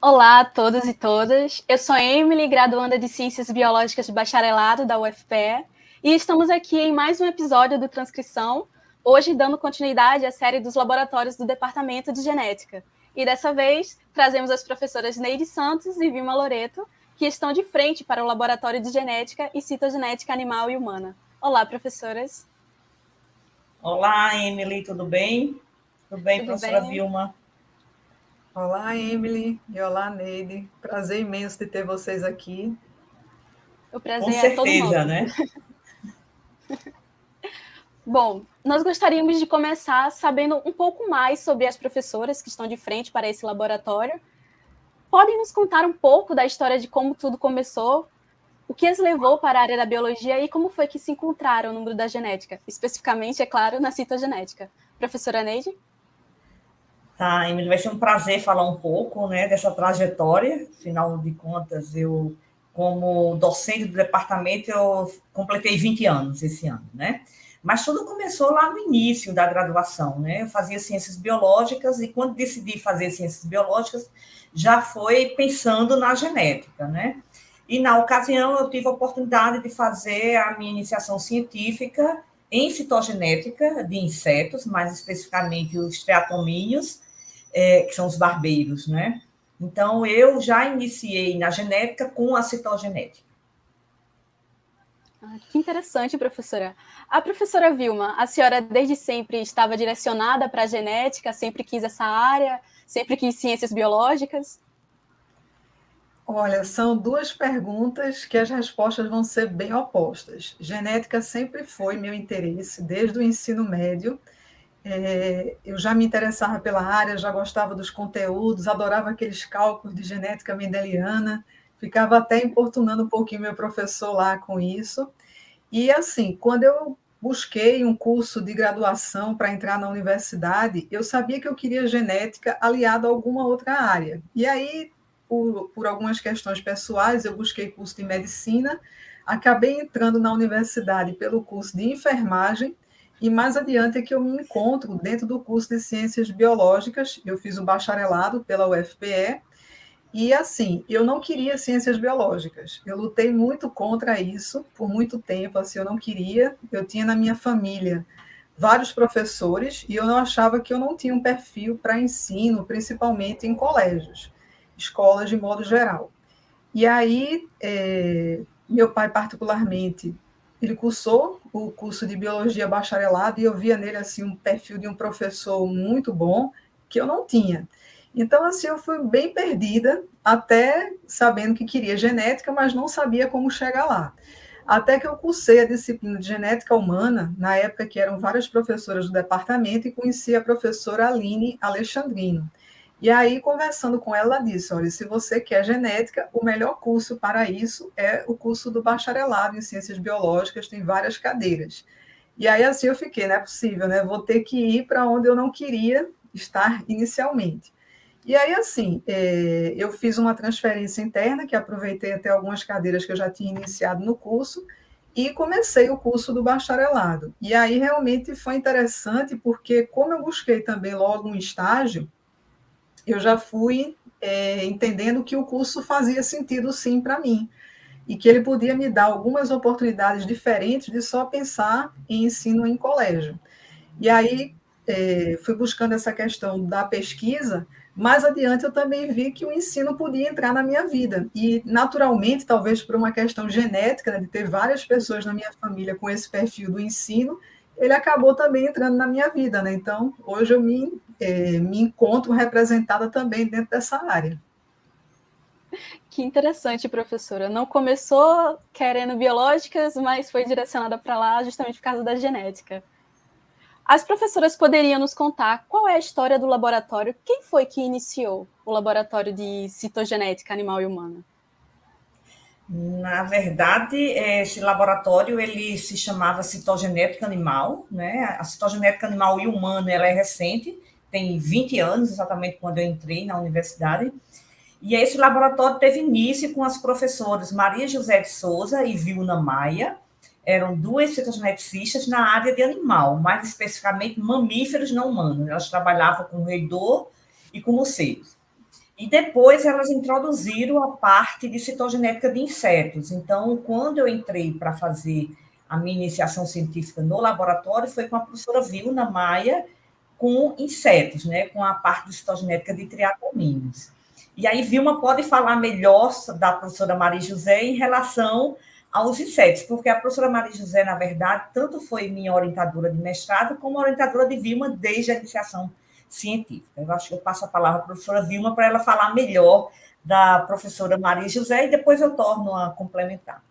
Olá a todos e todas. Eu sou Emily, graduanda de Ciências Biológicas de Bacharelado da UFPE, e estamos aqui em mais um episódio do Transcrição, hoje dando continuidade à série dos laboratórios do Departamento de Genética. E dessa vez, trazemos as professoras Neide Santos e Vilma Loreto, que estão de frente para o Laboratório de Genética e Citogenética Animal e Humana. Olá, professoras. Olá, Emily, tudo bem? Tudo bem, Tudo professora bem? Vilma? Olá, Emily, e olá, Neide. Prazer imenso de ter vocês aqui. O Com prazer é todo certeza, nosso. né? Bom, nós gostaríamos de começar sabendo um pouco mais sobre as professoras que estão de frente para esse laboratório. Podem nos contar um pouco da história de como tudo começou, o que as levou para a área da biologia e como foi que se encontraram no mundo da genética, especificamente, é claro, na citogenética. Professora Neide? Tá, Emily, vai ser um prazer falar um pouco, né, dessa trajetória. Afinal de contas, eu, como docente do departamento, eu completei 20 anos esse ano, né? Mas tudo começou lá no início da graduação, né? Eu fazia ciências biológicas e quando decidi fazer ciências biológicas, já foi pensando na genética, né? E na ocasião eu tive a oportunidade de fazer a minha iniciação científica em citogenética de insetos, mais especificamente os treatomíneos, que são os barbeiros, né? Então, eu já iniciei na genética com a citogenética. Que interessante, professora. A professora Vilma, a senhora desde sempre estava direcionada para a genética, sempre quis essa área, sempre quis ciências biológicas? Olha, são duas perguntas que as respostas vão ser bem opostas. Genética sempre foi meu interesse, desde o ensino médio. Eu já me interessava pela área, já gostava dos conteúdos, adorava aqueles cálculos de genética mendeliana, ficava até importunando um pouquinho meu professor lá com isso. E assim, quando eu busquei um curso de graduação para entrar na universidade, eu sabia que eu queria genética aliada a alguma outra área. E aí, por algumas questões pessoais, eu busquei curso de medicina, acabei entrando na universidade pelo curso de enfermagem, e mais adiante é que eu me encontro dentro do curso de ciências biológicas. Eu fiz o bacharelado pela UFPE, e assim, eu não queria ciências biológicas. Eu lutei muito contra isso por muito tempo, assim, eu não queria. Eu tinha na minha família vários professores e eu não achava que eu não tinha um perfil para ensino, principalmente em colégios, escolas de modo geral. E aí, meu pai particularmente, ele cursou o curso de biologia bacharelado e eu via nele assim um perfil de um professor muito bom que eu não tinha. Então, assim, eu fui bem perdida, até sabendo que queria genética, mas não sabia como chegar lá. Até que eu cursei a disciplina de genética humana, na época que eram várias professoras do departamento, e conheci a professora Aline Alexandrino. E aí, conversando com ela, ela disse: olha, se você quer genética, o melhor curso para isso é o curso do bacharelado em ciências biológicas, tem várias cadeiras. E aí, assim, eu fiquei, não é possível, né? Vou ter que ir para onde eu não queria estar inicialmente. E aí, assim, eu fiz uma transferência interna, que aproveitei até algumas cadeiras que eu já tinha iniciado no curso, e comecei o curso do bacharelado. E aí, realmente, foi interessante, porque como eu busquei também logo um estágio, eu já fui entendendo que o curso fazia sentido, sim, para mim, e que ele podia me dar algumas oportunidades diferentes de só pensar em ensino em colégio. E aí, fui buscando essa questão da pesquisa. Mais adiante, eu também vi que o ensino podia entrar na minha vida. E, naturalmente, talvez por uma questão genética, né, de ter várias pessoas na minha família com esse perfil do ensino, ele acabou também entrando na minha vida, né? Então, hoje eu me encontro representada também dentro dessa área. Que interessante, professora. Não começou querendo biológicas, mas foi direcionada para lá justamente por causa da genética. As professoras poderiam nos contar qual é a história do laboratório? Quem foi que iniciou o laboratório de citogenética animal e humana? Na verdade, esse laboratório ele se chamava citogenética animal, né? A citogenética animal e humana ela é recente, tem 20 anos exatamente quando eu entrei na universidade. E esse laboratório teve início com as professoras Maria José de Souza e Vilna Maia. Eram duas citogeneticistas na área de animal, mais especificamente mamíferos não humanos. Elas trabalhavam com roedor e com morcegos. E depois elas introduziram a parte de citogenética de insetos. Então, quando eu entrei para fazer a minha iniciação científica no laboratório, foi com a professora Vilna Maia, com insetos, né, com a parte de citogenética de triatomíneos. E aí, Vilma pode falar melhor da professora Maria José em relação aos insetos, porque a professora Maria José, na verdade, tanto foi minha orientadora de mestrado, como orientadora de Vilma desde a iniciação científica. Eu acho que eu passo a palavra à professora Vilma para ela falar melhor da professora Maria José e depois eu torno a complementar.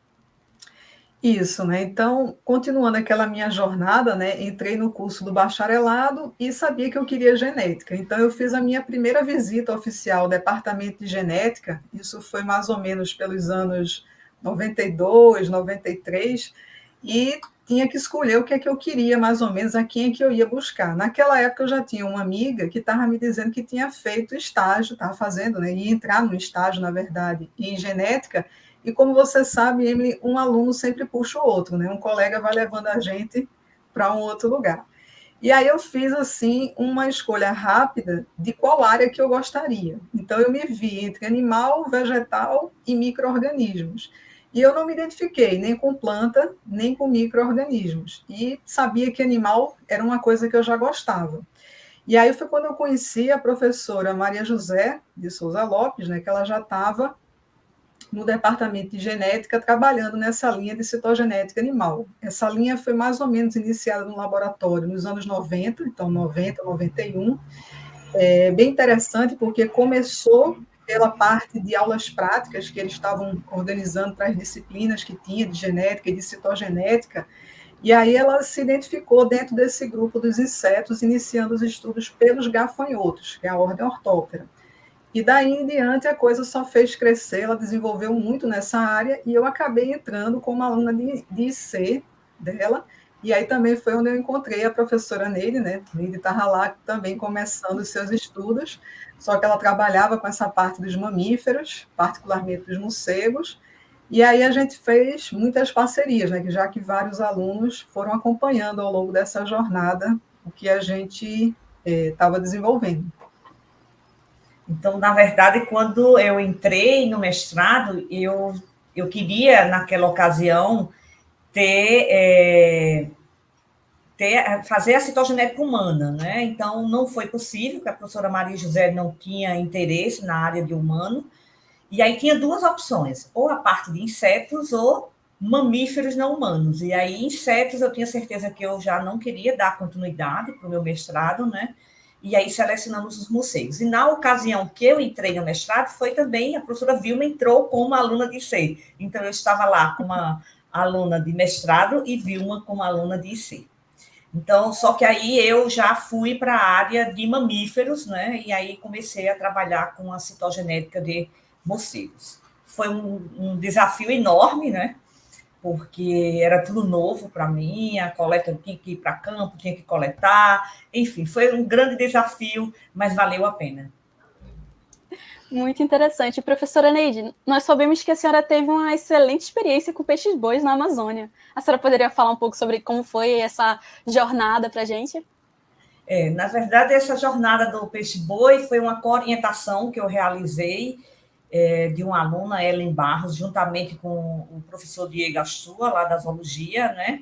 Isso, né? Então, continuando aquela minha jornada, né? Entrei no curso do bacharelado e sabia que eu queria genética. Então, eu fiz a minha primeira visita oficial ao departamento de genética, isso foi mais ou menos pelos anos 92, 93, e tinha que escolher o que é que eu queria, mais ou menos, a quem é que eu ia buscar. Naquela época, eu já tinha uma amiga que estava me dizendo que tinha feito estágio, estava fazendo, né? Ia entrar no estágio, na verdade, em genética. E como você sabe, Emily, um aluno sempre puxa o outro, né? Um colega vai levando a gente para um outro lugar. E aí eu fiz, assim, uma escolha rápida de qual área que eu gostaria. Então, eu me vi entre animal, vegetal e micro-organismos. E eu não me identifiquei nem com planta, nem com micro-organismos. E sabia que animal era uma coisa que eu já gostava. E aí foi quando eu conheci a professora Maria José de Souza Lopes, né, que ela já estava no departamento de genética, trabalhando nessa linha de citogenética animal. Essa linha foi mais ou menos iniciada no laboratório nos anos 90, então 90, 91. É bem interessante, porque começou pela parte de aulas práticas que eles estavam organizando para as disciplinas que tinha de genética e de citogenética, e aí ela se identificou dentro desse grupo dos insetos, iniciando os estudos pelos gafanhotos, que é a ordem Orthoptera. E daí em diante a coisa só fez crescer, ela desenvolveu muito nessa área e eu acabei entrando como aluna de IC dela. E aí também foi onde eu encontrei a professora Neide, né? Neide estava lá também começando os seus estudos, só que ela trabalhava com essa parte dos mamíferos, particularmente dos morcegos. E aí a gente fez muitas parcerias, né? Já que vários alunos foram acompanhando ao longo dessa jornada o que a gente estava desenvolvendo. Então, na verdade, quando eu entrei no mestrado, eu queria, naquela ocasião, fazer a citogenética humana, né? Então, não foi possível, porque a professora Maria José não tinha interesse na área de humano, e aí tinha duas opções, ou a parte de insetos ou mamíferos não humanos. E aí, insetos, eu tinha certeza que eu já não queria dar continuidade para o meu mestrado, né? E aí selecionamos os morcegos. E na ocasião que eu entrei no mestrado, foi também a professora Vilma entrou como aluna de IC. Então, eu estava lá como uma aluna de mestrado e Vilma como aluna de IC. Então, só que aí eu já fui para a área de mamíferos, né? E aí comecei a trabalhar com a citogenética de morcegos. Foi um desafio enorme, né? Porque era tudo novo para mim, a coleta tinha que ir para campo, tinha que coletar, enfim, foi um grande desafio, mas valeu a pena. Muito interessante. Professora Neide, nós sabemos que a senhora teve uma excelente experiência com peixes-bois na Amazônia. A senhora poderia falar um pouco sobre como foi essa jornada para a gente? Na verdade, essa jornada do peixe-boi foi uma coorientação que eu realizei de uma aluna, Ellen Barros, juntamente com o professor Diego Astua, lá da zoologia, né?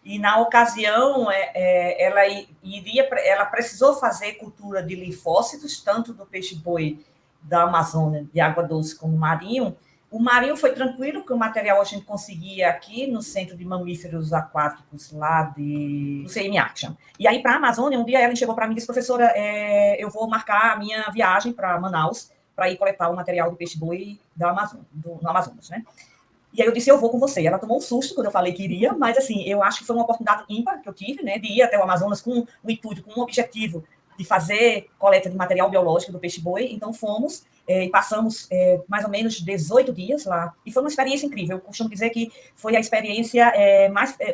E, na ocasião, ela precisou fazer cultura de linfócitos, tanto do peixe-boi da Amazônia, de água doce, como marinho. O marinho foi tranquilo, porque o material a gente conseguia aqui no Centro de Mamíferos Aquáticos, lá do CMA, que chama. E aí, para a Amazônia, um dia ela chegou para mim e disse, professora, eu vou marcar a minha viagem para Manaus, para ir coletar o material do peixe-boi no Amazonas, né? E aí eu disse, eu vou com você. Ela tomou um susto quando eu falei que iria, mas assim, eu acho que foi uma oportunidade ímpar que eu tive, né, de ir até o Amazonas com o intuito, com um objetivo de fazer coleta de material biológico do peixe-boi. Então fomos e passamos mais ou menos 18 dias lá. E foi uma experiência incrível. Eu costumo dizer que foi a experiência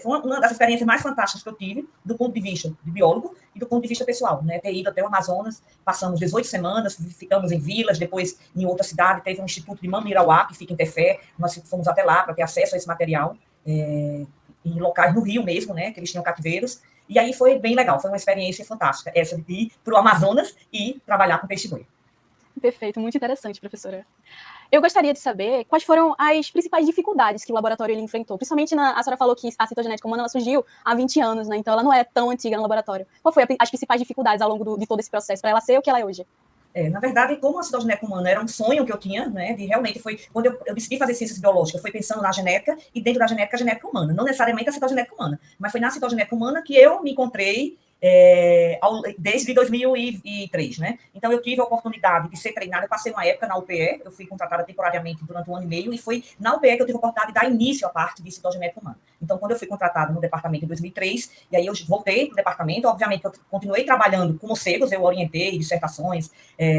foi uma das experiências mais fantásticas que eu tive, do ponto de vista de biólogo e do ponto de vista pessoal, né? Ter ido até o Amazonas, passamos 18 semanas, ficamos em vilas, depois em outra cidade, teve um instituto de Mamirauá, que fica em Tefé, nós fomos até lá para ter acesso a esse material, em locais no Rio mesmo, né? Que eles tinham cativeiros. E aí foi bem legal, foi uma experiência fantástica, essa de ir para o Amazonas e trabalhar com peixe-boi. Perfeito, muito interessante, professora. Eu gostaria de saber quais foram as principais dificuldades que o laboratório ele enfrentou. Principalmente, a senhora falou que a citogenética humana ela surgiu há 20 anos, né? Então ela não é tão antiga no laboratório. Qual foi as principais dificuldades ao longo de todo esse processo para ela ser o que ela é hoje? Na verdade, como a citogenética humana era um sonho que eu tinha, né, de realmente foi, quando eu decidi fazer ciências biológicas, foi pensando na genética, e dentro da genética, a genética humana, não necessariamente a citogenética humana, mas foi na citogenética humana que eu me encontrei desde 2003, né? Então, eu tive a oportunidade de ser treinada, eu passei uma época na UPE, eu fui contratada temporariamente durante 1 ano e meio, e foi na UPE que eu tive a oportunidade de dar início à parte de citogenética humana. Então, quando eu fui contratada no departamento em 2003, e aí eu voltei para o departamento, obviamente, eu continuei trabalhando com morcegos, eu orientei dissertações,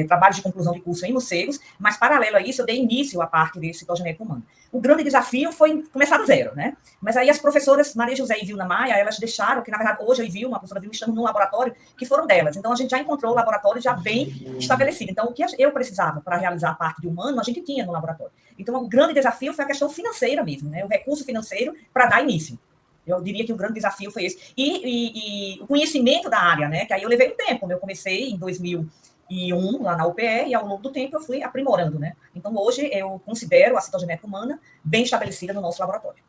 trabalhos de conclusão de curso em morcegos, mas, paralelo a isso, eu dei início à parte de citogenética humana. O grande desafio foi começar do zero, né? Mas aí as professoras Maria José e Vilna Maia, elas deixaram, que na verdade hoje eu e Vilma, a professora Vilma, estamos num laboratório que foram delas. Então a gente já encontrou o laboratório já bem estabelecido. Então o que eu precisava para realizar a parte de humano, a gente tinha no laboratório. Então o grande desafio foi a questão financeira mesmo, né? O recurso financeiro para dar início. Eu diria que o grande desafio foi esse. E o conhecimento da área, né? Que aí eu levei um tempo, né? Eu comecei em 2001, lá na UPE, e ao longo do tempo eu fui aprimorando, né? Então, hoje, eu considero a citogenética humana bem estabelecida no nosso laboratório.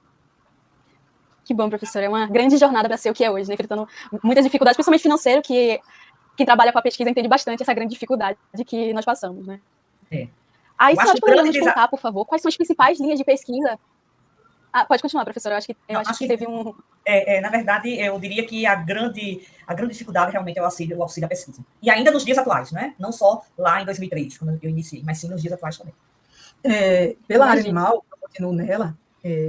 Que bom, professora. É uma grande jornada para ser o que é hoje, né? Enfrentando muitas dificuldades, principalmente financeiro, que quem trabalha com a pesquisa entende bastante essa grande dificuldade que nós passamos, né? Aí, senhora, poderia nos contar, por favor, quais são as principais linhas de pesquisa? Pode continuar, professora. Eu acho que teve um... na verdade, eu diria que a grande dificuldade realmente é o auxílio à pesquisa. E ainda nos dias atuais, né? Não só lá em 2003, quando eu iniciei, mas sim nos dias atuais também. Pela área animal, eu continuo nela,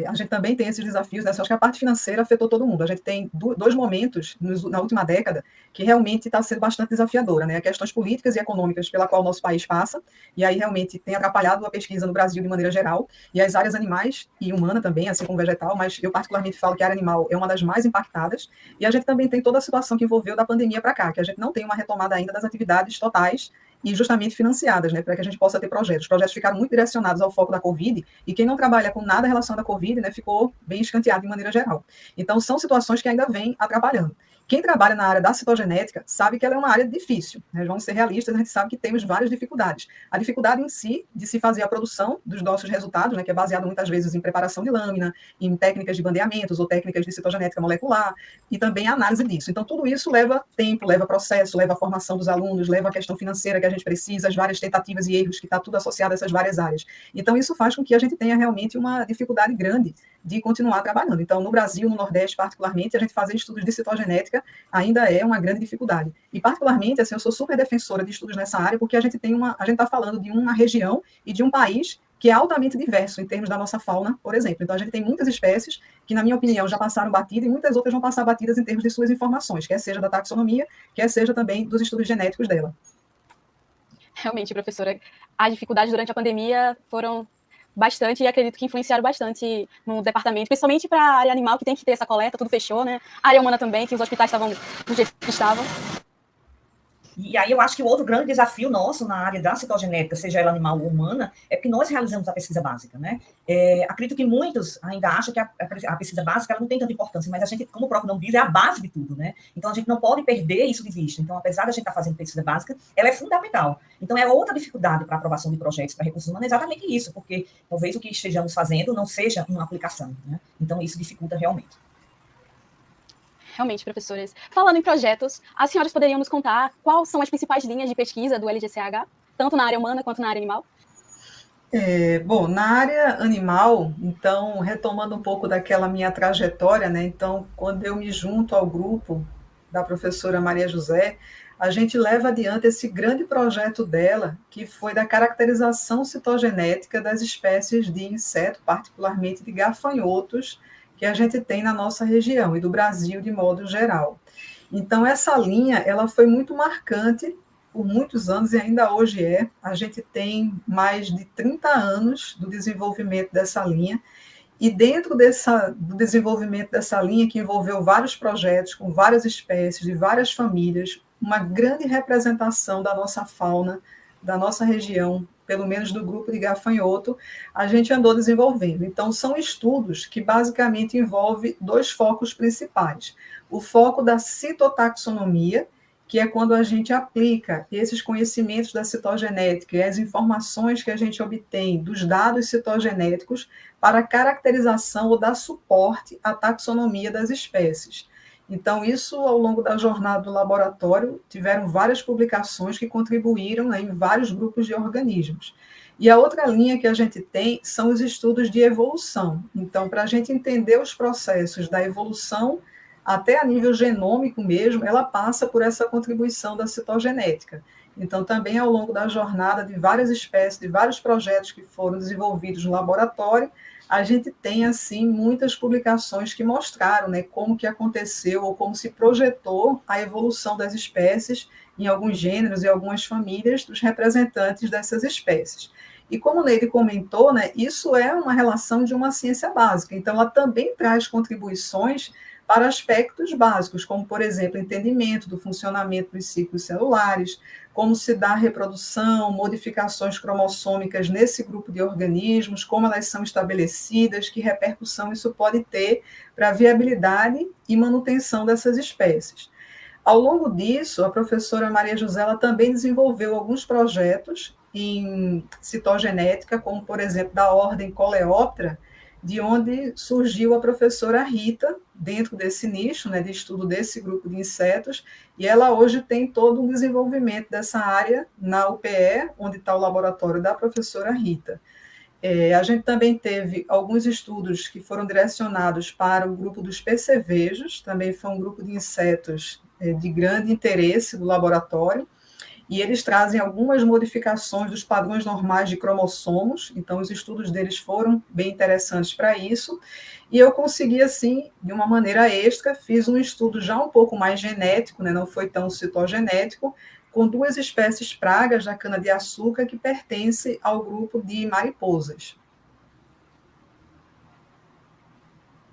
a gente também tem esses desafios, né? Acho que a parte financeira afetou todo mundo. A gente tem dois momentos na última década que realmente está sendo bastante desafiadora, né? Questões políticas e econômicas pela qual o nosso país passa, e aí realmente tem atrapalhado a pesquisa no Brasil de maneira geral, e as áreas animais e humana também, assim como vegetal, mas eu particularmente falo que a área animal é uma das mais impactadas, e a gente também tem toda a situação que envolveu da pandemia para cá, que a gente não tem uma retomada ainda das atividades totais e justamente financiadas, né, para que a gente possa ter projetos. Os projetos ficaram muito direcionados ao foco da Covid, e quem não trabalha com nada relacionado à Covid, né, ficou bem escanteado de maneira geral. Então, são situações que ainda vêm atrapalhando. Quem trabalha na área da citogenética sabe que ela é uma área difícil, né? Vamos ser realistas, a gente sabe que temos várias dificuldades. A dificuldade em si de se fazer a produção dos nossos resultados, né, que é baseado muitas vezes em preparação de lâmina, em técnicas de bandeamentos ou técnicas de citogenética molecular, e também a análise disso. Então, tudo isso leva tempo, leva processo, leva a formação dos alunos, leva a questão financeira que a gente precisa, as várias tentativas e erros, que está tudo associado a essas várias áreas. Então, isso faz com que a gente tenha realmente uma dificuldade grande de continuar trabalhando. Então, no Brasil, no Nordeste particularmente, a gente fazer estudos de citogenética ainda é uma grande dificuldade. E, particularmente, assim, eu sou super defensora de estudos nessa área, porque a gente está falando de uma região e de um país que é altamente diverso em termos da nossa fauna, por exemplo. Então, a gente tem muitas espécies que, na minha opinião, já passaram batida, e muitas outras vão passar batidas em termos de suas informações, quer seja da taxonomia, quer seja também dos estudos genéticos dela. Realmente, professora, as dificuldades durante a pandemia foram bastante, e acredito que influenciaram bastante no departamento, principalmente para a área animal, que tem que ter essa coleta, tudo fechou, né? A área humana também, que os hospitais estavam do jeito que estavam. E aí eu acho que o outro grande desafio nosso na área da citogenética, seja ela animal ou humana, é que nós realizamos a pesquisa básica, né? Acredito que muitos ainda acham que a pesquisa básica ela não tem tanta importância, mas a gente, como o próprio nome diz, é a base de tudo, né? Então a gente não pode perder isso de vista. Então, apesar de a gente estar fazendo pesquisa básica, ela é fundamental. Então, é outra dificuldade para a aprovação de projetos para recursos humanos, é exatamente isso, porque talvez o que estejamos fazendo não seja uma aplicação, né? Então, isso dificulta realmente. Realmente, professores. Falando em projetos, as senhoras poderiam nos contar quais são as principais linhas de pesquisa do LGCH, tanto na área humana quanto na área animal? Bom, na área animal, então, retomando um pouco daquela minha trajetória, né? Então, quando eu me junto ao grupo da professora Maria José, a gente leva adiante esse grande projeto dela, que foi da caracterização citogenética das espécies de inseto, particularmente de gafanhotos, que a gente tem na nossa região e do Brasil de modo geral. Então, essa linha ela foi muito marcante por muitos anos e ainda hoje é. A gente tem mais de 30 anos do desenvolvimento dessa linha, e dentro do desenvolvimento dessa linha, que envolveu vários projetos com várias espécies, de várias famílias, uma grande representação da nossa fauna, da nossa região, pelo menos do grupo de gafanhoto, a gente andou desenvolvendo. Então, são estudos que basicamente envolvem dois focos principais. O foco da citotaxonomia, que é quando a gente aplica esses conhecimentos da citogenética e as informações que a gente obtém dos dados citogenéticos para a caracterização ou dar suporte à taxonomia das espécies. Então, isso, ao longo da jornada do laboratório, tiveram várias publicações que contribuíram, né, em vários grupos de organismos. E a outra linha que a gente tem são os estudos de evolução. Então, para a gente entender os processos da evolução, até a nível genômico mesmo, ela passa por essa contribuição da citogenética. Então, também ao longo da jornada de várias espécies, de vários projetos que foram desenvolvidos no laboratório, a gente tem, assim, muitas publicações que mostraram, né, como que aconteceu ou como se projetou a evolução das espécies em alguns gêneros e algumas famílias dos representantes dessas espécies. E como o Neide comentou, né, isso é uma relação de uma ciência básica, então ela também traz contribuições para aspectos básicos, como, por exemplo, entendimento do funcionamento dos ciclos celulares, como se dá a reprodução, modificações cromossômicas nesse grupo de organismos, como elas são estabelecidas, que repercussão isso pode ter para a viabilidade e manutenção dessas espécies. Ao longo disso, a professora Maria José ela também desenvolveu alguns projetos em citogenética, como, por exemplo, da ordem Coleoptera, de onde surgiu a professora Rita, dentro desse nicho, né, de estudo desse grupo de insetos, e ela hoje tem todo um desenvolvimento dessa área na UPE, onde está o laboratório da professora Rita. A gente também teve alguns estudos que foram direcionados para o grupo dos percevejos, também foi um grupo de insetos de grande interesse do laboratório, e eles trazem algumas modificações dos padrões normais de cromossomos, então os estudos deles foram bem interessantes para isso, e eu consegui, assim, de uma maneira extra, fiz um estudo já um pouco mais genético, né, não foi tão citogenético, com 2 espécies pragas da cana-de-açúcar que pertencem ao grupo de mariposas.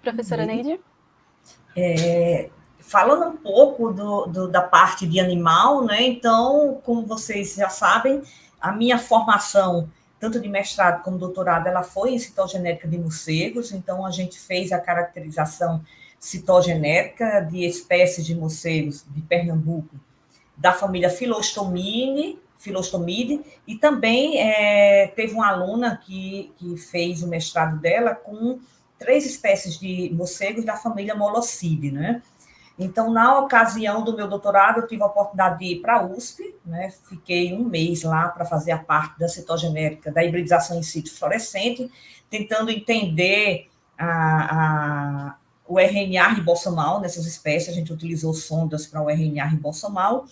Professora Neide? Falando um pouco da parte de animal, né? Então, como vocês já sabem, a minha formação, tanto de mestrado como doutorado, ela foi em citogenética de morcegos, então a gente fez a caracterização citogenética de espécies de morcegos de Pernambuco, da família Philostomide, e também teve uma aluna que fez o mestrado dela com 3 espécies de morcegos da família Moloside, né? Então, na ocasião do meu doutorado, eu tive a oportunidade de ir para a USP, né? Fiquei um mês lá para fazer a parte da citogenética, da hibridização in situ fluorescente, tentando entender o RNA ribossomal nessas espécies. A gente utilizou sondas para o RNA ribossomal.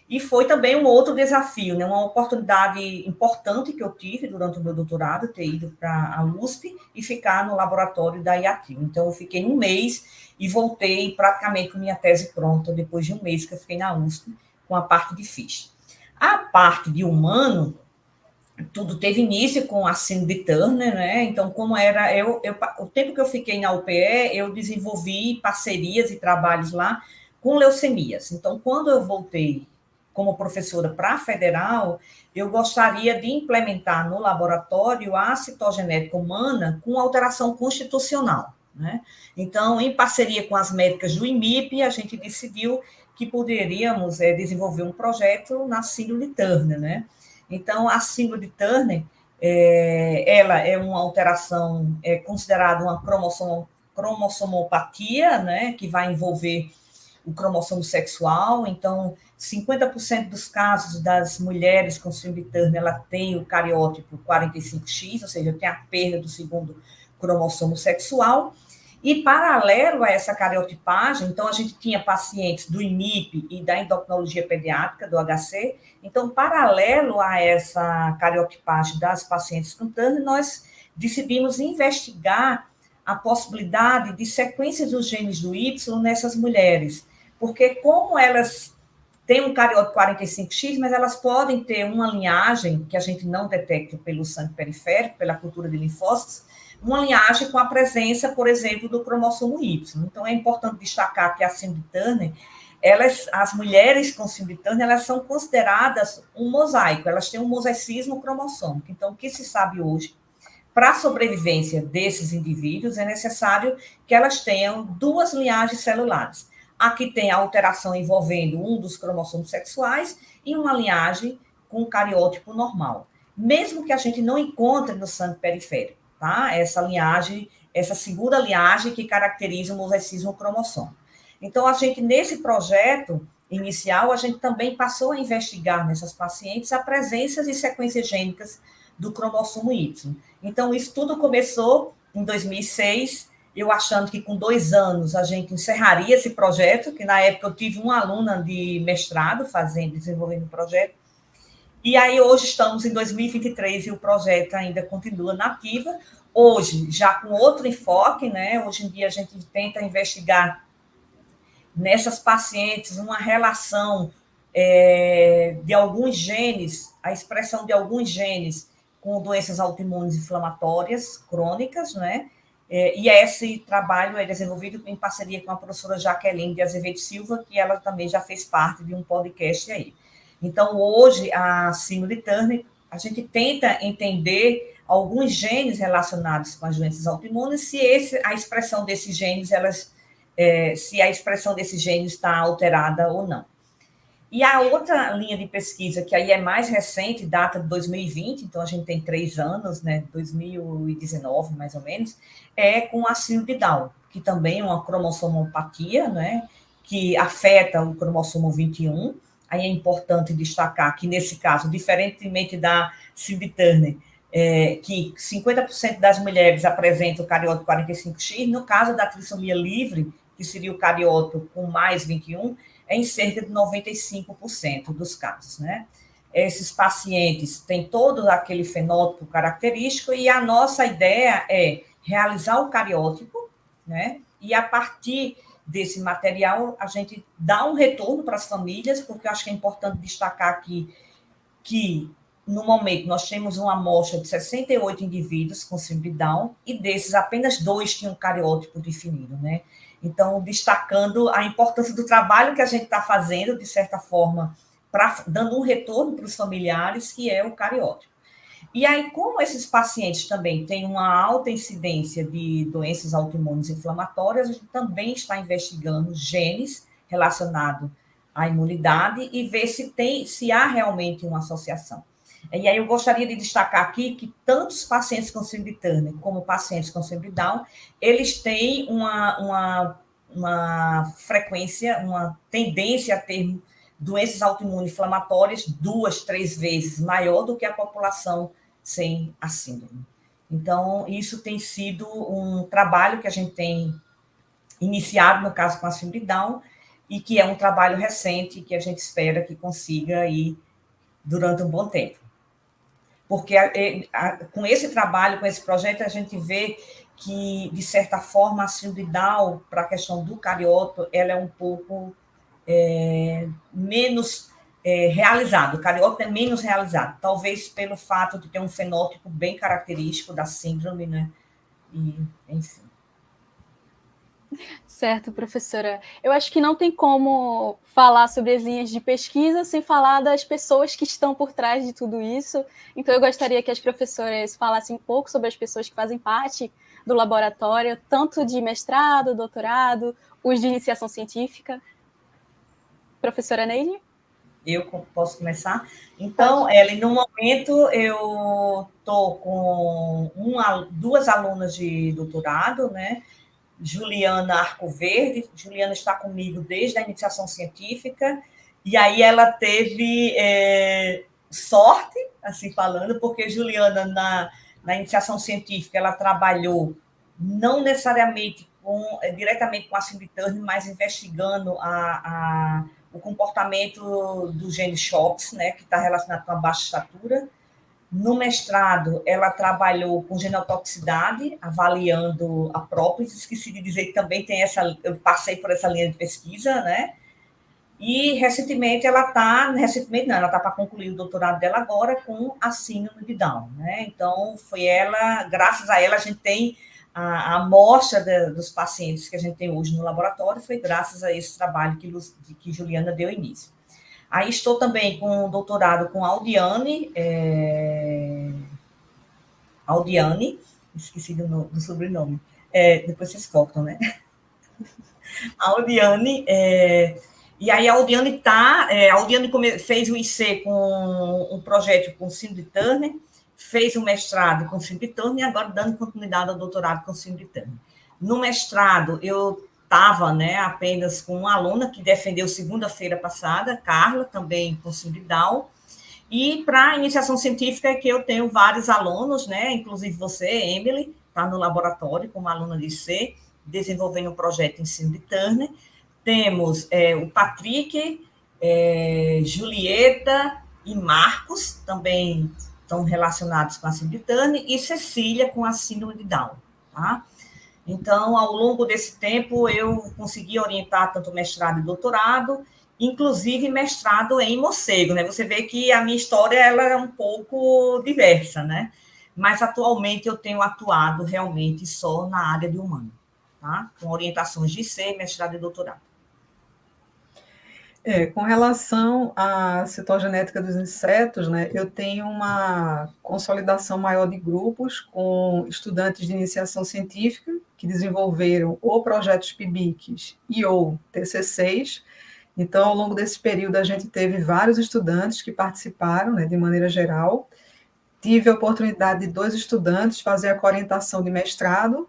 E foi também um outro desafio, né? Uma oportunidade importante que eu tive durante o meu doutorado, ter ido para a USP e ficar no laboratório da IATIL. Então, eu fiquei um mês e voltei praticamente com minha tese pronta, depois de um mês que eu fiquei na USP, com a parte de ficha. A parte de humano, tudo teve início com a síndrome de Turner, né? Então, como era... o tempo que eu fiquei na UPE, eu desenvolvi parcerias e trabalhos lá com leucemias. Então, quando eu voltei como professora para a Federal, eu gostaria de implementar no laboratório a citogenética humana com alteração constitucional, né? Então, em parceria com as médicas do IMIP, a gente decidiu que poderíamos desenvolver um projeto na síndrome de Turner, né? Então, a síndrome de Turner, ela é uma alteração, considerada uma cromossomopatia, né? Que vai envolver o cromossomo sexual. Então, 50% dos casos das mulheres com síndrome de Turner, ela tem o cariótipo 45X, ou seja, tem a perda do segundo cromossomo sexual. E, paralelo a essa cariotipagem, então, a gente tinha pacientes do IMIP e da endocrinologia pediátrica, do HC. Então, paralelo a essa cariotipagem das pacientes com Turner, nós decidimos investigar a possibilidade de sequências dos genes do Y nessas mulheres, porque como elas têm um cariótipo 45X, mas elas podem ter uma linhagem que a gente não detecta pelo sangue periférico, pela cultura de linfócitos, uma linhagem com a presença, por exemplo, do cromossomo Y. Então, é importante destacar que a síndrome de Turner, as mulheres com síndrome de Turner, elas são consideradas um mosaico, elas têm um mosaicismo cromossômico. Então, o que se sabe hoje, para a sobrevivência desses indivíduos, é necessário que elas tenham 2 linhagens celulares. Aqui tem a alteração envolvendo um dos cromossomos sexuais e uma linhagem com o cariótipo normal. Mesmo que a gente não encontre no sangue periférico, tá? Essa linhagem, essa segunda linhagem que caracteriza o mosaícismo cromossomo. Então, a gente, nesse projeto inicial, a gente também passou a investigar nessas pacientes a presença de sequências gênicas do cromossomo Y. Então, isso tudo começou em 2006, eu achando que com 2 anos a gente encerraria esse projeto, que na época eu tive uma aluna de mestrado desenvolvendo o projeto, e aí hoje estamos em 2023 e o projeto ainda continua na ativa, hoje já com outro enfoque, né? Hoje em dia a gente tenta investigar nessas pacientes uma relação de alguns genes, a expressão de alguns genes com doenças autoimunes inflamatórias crônicas, né? E esse trabalho é desenvolvido em parceria com a professora Jaqueline de Azevedo Silva, que ela também já fez parte de um podcast aí. Então, hoje, a síndrome de Turner, a gente tenta entender alguns genes relacionados com as doenças autoimunes, se a expressão desses genes, se a expressão desses genes está alterada ou não. E a outra linha de pesquisa, que aí é mais recente, data de 2020, então a gente tem 3 anos, né, 2019 mais ou menos, é com a síndrome de Down, que também é uma cromossomopatia, né, que afeta o cromossomo 21. Aí é importante destacar que, nesse caso, diferentemente da síndrome de Turner, que 50% das mulheres apresentam o cariótipo 45X, no caso da trissomia livre, que seria o cariótipo com mais 21, em cerca de 95% dos casos, né? Esses pacientes têm todo aquele fenótipo característico e a nossa ideia é realizar o cariótipo, né? E a partir desse material, a gente dá um retorno para as famílias, porque eu acho que é importante destacar aqui que, no momento, nós temos uma amostra de 68 indivíduos com síndrome de Down, e desses, apenas 2 tinham cariótipo definido, né? Então, destacando a importância do trabalho que a gente está fazendo, de certa forma, dando um retorno para os familiares, que é o cariótipo. E aí, como esses pacientes também têm uma alta incidência de doenças autoimunes inflamatórias, a gente também está investigando genes relacionados à imunidade e ver se há realmente uma associação. E aí eu gostaria de destacar aqui que tanto os pacientes com síndrome de Turner como pacientes com síndrome de Down, eles têm uma frequência, uma tendência a ter doenças autoimunes inflamatórias 2, 3 vezes maior do que a população sem a síndrome. Então, isso tem sido um trabalho que a gente tem iniciado, no caso com a síndrome de Down, e que é um trabalho recente que a gente espera que consiga ir durante um bom tempo. Porque com esse trabalho, com esse projeto, a gente vê que, de certa forma, a síndrome de Down, para a questão do cariótipo, ela é um pouco menos realizado. O cariótipo é menos realizado, talvez pelo fato de ter um fenótipo bem característico da síndrome, né? E, enfim. Certo, professora. Eu acho que não tem como falar sobre as linhas de pesquisa sem falar das pessoas que estão por trás de tudo isso. Então, eu gostaria que as professoras falassem um pouco sobre as pessoas que fazem parte do laboratório, tanto de mestrado, doutorado, os de iniciação científica. Professora Neide? Eu posso começar? Então, Ellen, no momento eu estou com 2 alunas de doutorado, né? Juliana Arcoverde. Juliana está comigo desde a iniciação científica, e aí ela teve sorte, assim falando, porque Juliana, na iniciação científica, ela trabalhou não necessariamente diretamente com a síndrome de Turner, mas investigando o comportamento do gene SHOX, né, que está relacionado com a baixa estatura. No mestrado, ela trabalhou com genotoxicidade, avaliando a própolis. Esqueci de dizer que também tem eu passei por essa linha de pesquisa, né? E recentemente ela está para concluir o doutorado dela agora com a síndrome de Down, né? Então, foi ela, graças a ela, a gente tem a amostra dos pacientes que a gente tem hoje no laboratório, foi graças a esse trabalho que Juliana deu início. Aí estou também com o doutorado com Aldiane, esqueci do sobrenome, depois vocês cortam, né? A Audiane, e aí a Audiane fez o IC com um projeto com o Cindy Turner, fez o mestrado com o Cindy Turner e agora dando continuidade ao doutorado com o Cindy Turner. No mestrado, eu estava, né, apenas com uma aluna que defendeu segunda-feira passada, Carla, também com Cindy Down, e para a iniciação científica que eu tenho vários alunos, né, inclusive você, Emily, está no laboratório como aluna de IC, desenvolvendo um projeto em Cindy Turner. Temos o Patrick, Julieta e Marcos, também estão relacionados com a síndrome de Turner, e Cecília com a síndrome de Down. Tá? Então, ao longo desse tempo, eu consegui orientar tanto mestrado e doutorado, inclusive mestrado em morcego. Né? Você vê que a minha história ela é um pouco diversa, né? Mas atualmente eu tenho atuado realmente só na área de humano, tá? Com orientações de IC, mestrado e doutorado. Com relação à citogenética dos insetos, né, eu tenho uma consolidação maior de grupos com estudantes de iniciação científica que desenvolveram ou projetos PIBICs e ou TCCs. Então, ao longo desse período, a gente teve vários estudantes que participaram, né, de maneira geral. Tive a oportunidade de 2 estudantes fazer a coorientação de mestrado.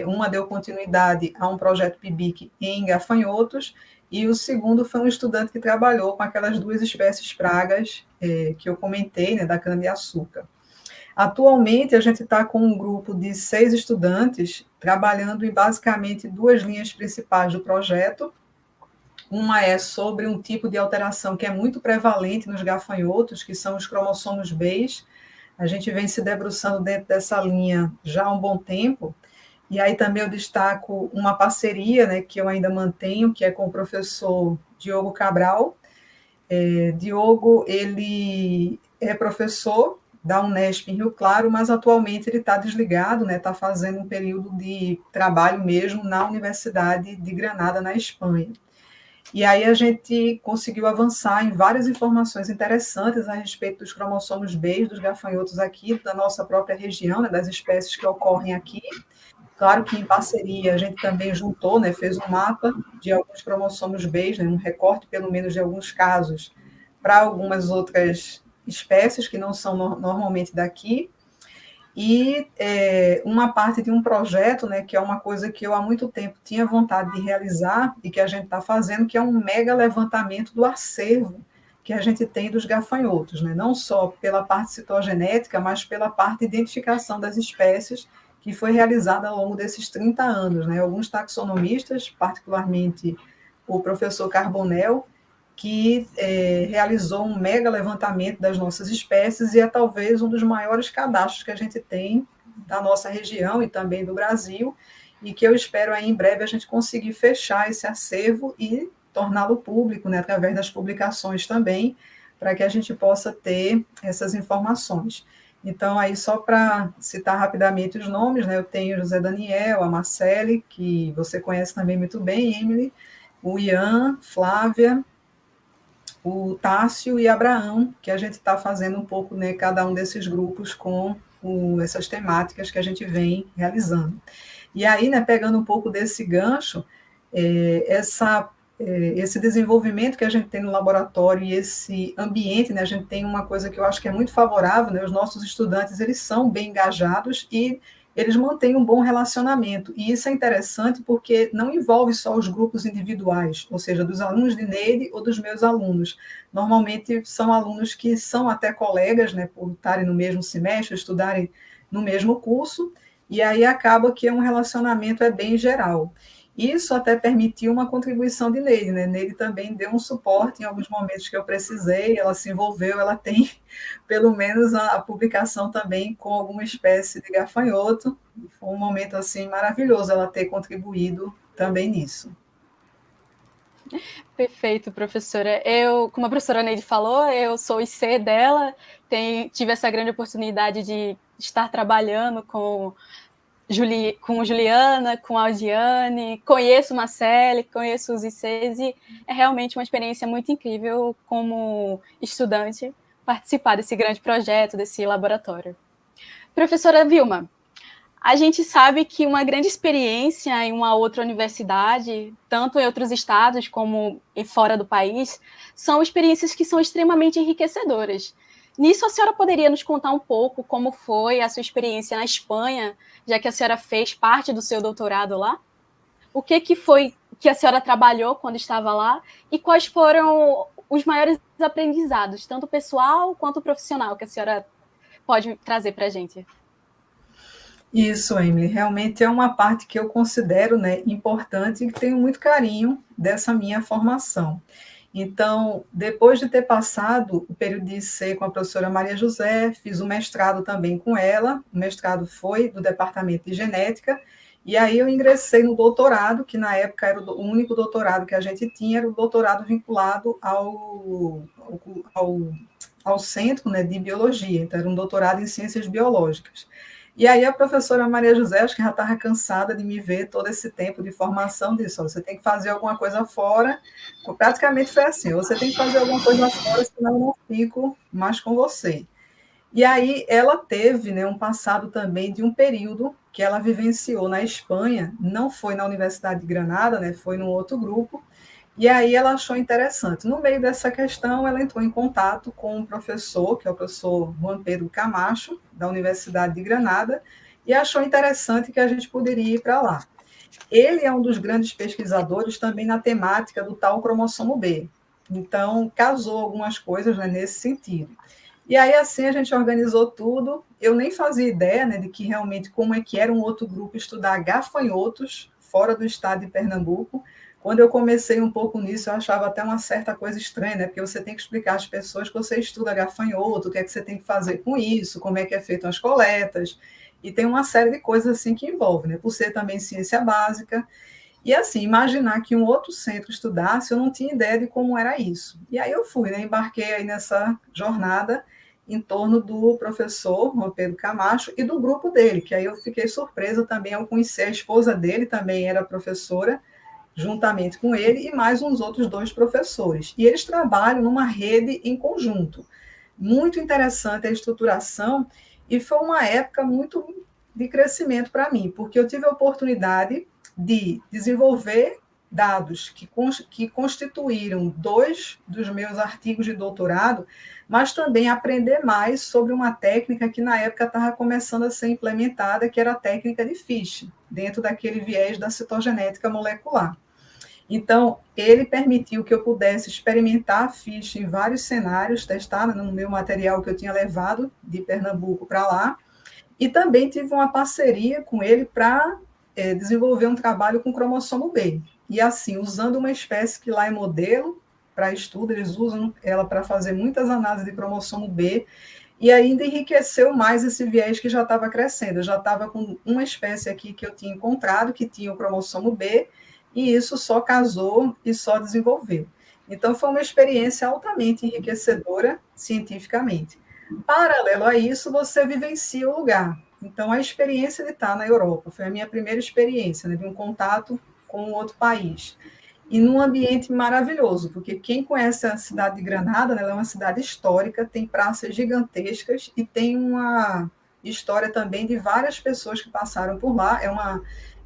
Uma deu continuidade a um projeto PIBIC em gafanhotos, e o segundo foi um estudante que trabalhou com aquelas 2 espécies pragas que eu comentei, né, da cana-de-açúcar. Atualmente, a gente está com um grupo de 6 estudantes trabalhando em basicamente 2 linhas principais do projeto. Uma é sobre um tipo de alteração que é muito prevalente nos gafanhotos, que são os cromossomos Bs. A gente vem se debruçando dentro dessa linha já há um bom tempo. E aí também eu destaco uma parceria, né, que eu ainda mantenho, que é com o professor Diogo Cabral. Diogo, ele é professor da Unesp em Rio Claro, mas atualmente ele está desligado, né, está fazendo um período de trabalho mesmo na Universidade de Granada, na Espanha. E aí a gente conseguiu avançar em várias informações interessantes a respeito dos cromossomos B dos gafanhotos aqui, da nossa própria região, né, das espécies que ocorrem aqui. Claro que em parceria a gente também juntou, né, fez um mapa de alguns cromossomos B, né, um recorte pelo menos de alguns casos, para algumas outras espécies que não são normalmente daqui. E uma parte de um projeto, né, que é uma coisa que eu há muito tempo tinha vontade de realizar e que a gente está fazendo, que é um mega levantamento do acervo que a gente tem dos gafanhotos, né, não só pela parte citogenética, mas pela parte de identificação das espécies, que foi realizada ao longo desses 30 anos. Né? Alguns taxonomistas, particularmente o professor Carbonell, que realizou um mega levantamento das nossas espécies e é talvez um dos maiores cadastros que a gente tem da nossa região e também do Brasil, e que eu espero aí em breve a gente conseguir fechar esse acervo e torná-lo público, né, através das publicações também, para que a gente possa ter essas informações. Então, aí só para citar rapidamente os nomes, né, eu tenho o José Daniel, a Marcele, que você conhece também muito bem, Emily, o Ian, Flávia, o Tássio e Abraão, que a gente está fazendo um pouco, né, cada um desses grupos com essas temáticas que a gente vem realizando. E aí, né, pegando um pouco desse gancho, esse desenvolvimento que a gente tem no laboratório e esse ambiente, né, a gente tem uma coisa que eu acho que é muito favorável, né, os nossos estudantes, eles são bem engajados e eles mantêm um bom relacionamento, e isso é interessante porque não envolve só os grupos individuais, ou seja, dos alunos de Neide ou dos meus alunos. Normalmente são alunos que são até colegas, né, por estarem no mesmo semestre, estudarem no mesmo curso, e aí acaba que um relacionamento bem geral. Isso até permitiu uma contribuição de Neide, né? Neide também deu um suporte em alguns momentos que eu precisei, ela se envolveu, ela tem pelo menos a publicação também com alguma espécie de gafanhoto. Foi um momento assim maravilhoso ela ter contribuído também nisso. Perfeito, professora. Eu, como a professora Neide falou, eu sou IC dela, tive essa grande oportunidade de estar trabalhando com Juliana, com a Audiane, conheço Marcele, conheço os ICs, e é realmente uma experiência muito incrível como estudante participar desse grande projeto, desse laboratório. Professora Vilma, A gente sabe que uma grande experiência em uma outra universidade, tanto em outros estados como fora do país, são experiências que são extremamente enriquecedoras. Nisso, a senhora poderia nos contar um pouco como foi a sua experiência na Espanha, já que a senhora fez parte do seu doutorado lá? O que foi que a senhora trabalhou quando estava lá e quais foram os maiores aprendizados, tanto pessoal quanto profissional, que a senhora pode trazer para a gente? Isso, Emily, realmente é uma parte que eu considero, né, importante e que tenho muito carinho dessa minha formação. Então, depois de ter passado o período de IC com a professora Maria José, fiz o mestrado também com ela, o mestrado foi do departamento de genética, e aí eu ingressei no doutorado, que na época era o único doutorado que a gente tinha, era o doutorado vinculado ao centro, né, de biologia, então era um doutorado em ciências biológicas. E aí a professora Maria José, acho que já estava cansada de me ver todo esse tempo de formação disso, você tem que fazer alguma coisa fora, praticamente foi assim, você tem que fazer alguma coisa fora, senão eu não fico mais com você. E aí ela teve, né, um passado também de um período que ela vivenciou na Espanha, não foi na Universidade de Granada, né, foi num outro grupo, e aí ela achou interessante. No meio dessa questão, ela entrou em contato com um professor, que é o professor Juan Pedro Camacho, da Universidade de Granada, e achou interessante que a gente poderia ir para lá. Ele é um dos grandes pesquisadores também na temática do tal cromossomo B. Então, casou algumas coisas, né, nesse sentido. E aí, assim, a gente organizou tudo. Eu nem fazia ideia, né, de que realmente como é que era um outro grupo estudar gafanhotos fora do estado de Pernambuco. Quando eu comecei um pouco nisso, eu achava até uma certa coisa estranha, né? Porque você tem que explicar às pessoas que você estuda gafanhoto, o que é que você tem que fazer com isso, como é que é feito as coletas, e tem uma série de coisas assim que envolve, né? Por ser também ciência básica. E assim, imaginar que um outro centro estudasse, eu não tinha ideia de como era isso. E aí eu fui, né? Embarquei aí nessa jornada em torno do professor Juan Pedro Camacho e do grupo dele, que aí eu fiquei surpresa também ao conhecer a esposa dele, também era professora, juntamente com ele e mais uns outros dois professores. E eles trabalham numa rede em conjunto. Muito interessante a estruturação e foi uma época muito de crescimento para mim, porque eu tive a oportunidade de desenvolver dados que constituíram 2 dos meus artigos de doutorado, mas também aprender mais sobre uma técnica que na época estava começando a ser implementada, que era a técnica de Fish, dentro daquele viés da citogenética molecular. Então, ele permitiu que eu pudesse experimentar a Fish em vários cenários, testar no meu material que eu tinha levado de Pernambuco para lá, e também tive uma parceria com ele para desenvolver um trabalho com cromossomo B. E assim, usando uma espécie que lá é modelo para estudo, eles usam ela para fazer muitas análises de cromossomo B, e ainda enriqueceu mais esse viés que já estava crescendo. Eu já estava com uma espécie aqui que eu tinha encontrado, que tinha o cromossomo B, e isso só casou e só desenvolveu. Então, foi uma experiência altamente enriquecedora cientificamente. Paralelo a isso, você vivencia o lugar. Então, a experiência de estar na Europa foi a minha primeira experiência, né, de um contato com outro país. E num ambiente maravilhoso, porque quem conhece a cidade de Granada, né, ela é uma cidade histórica, tem praças gigantescas e tem uma história também de várias pessoas que passaram por lá.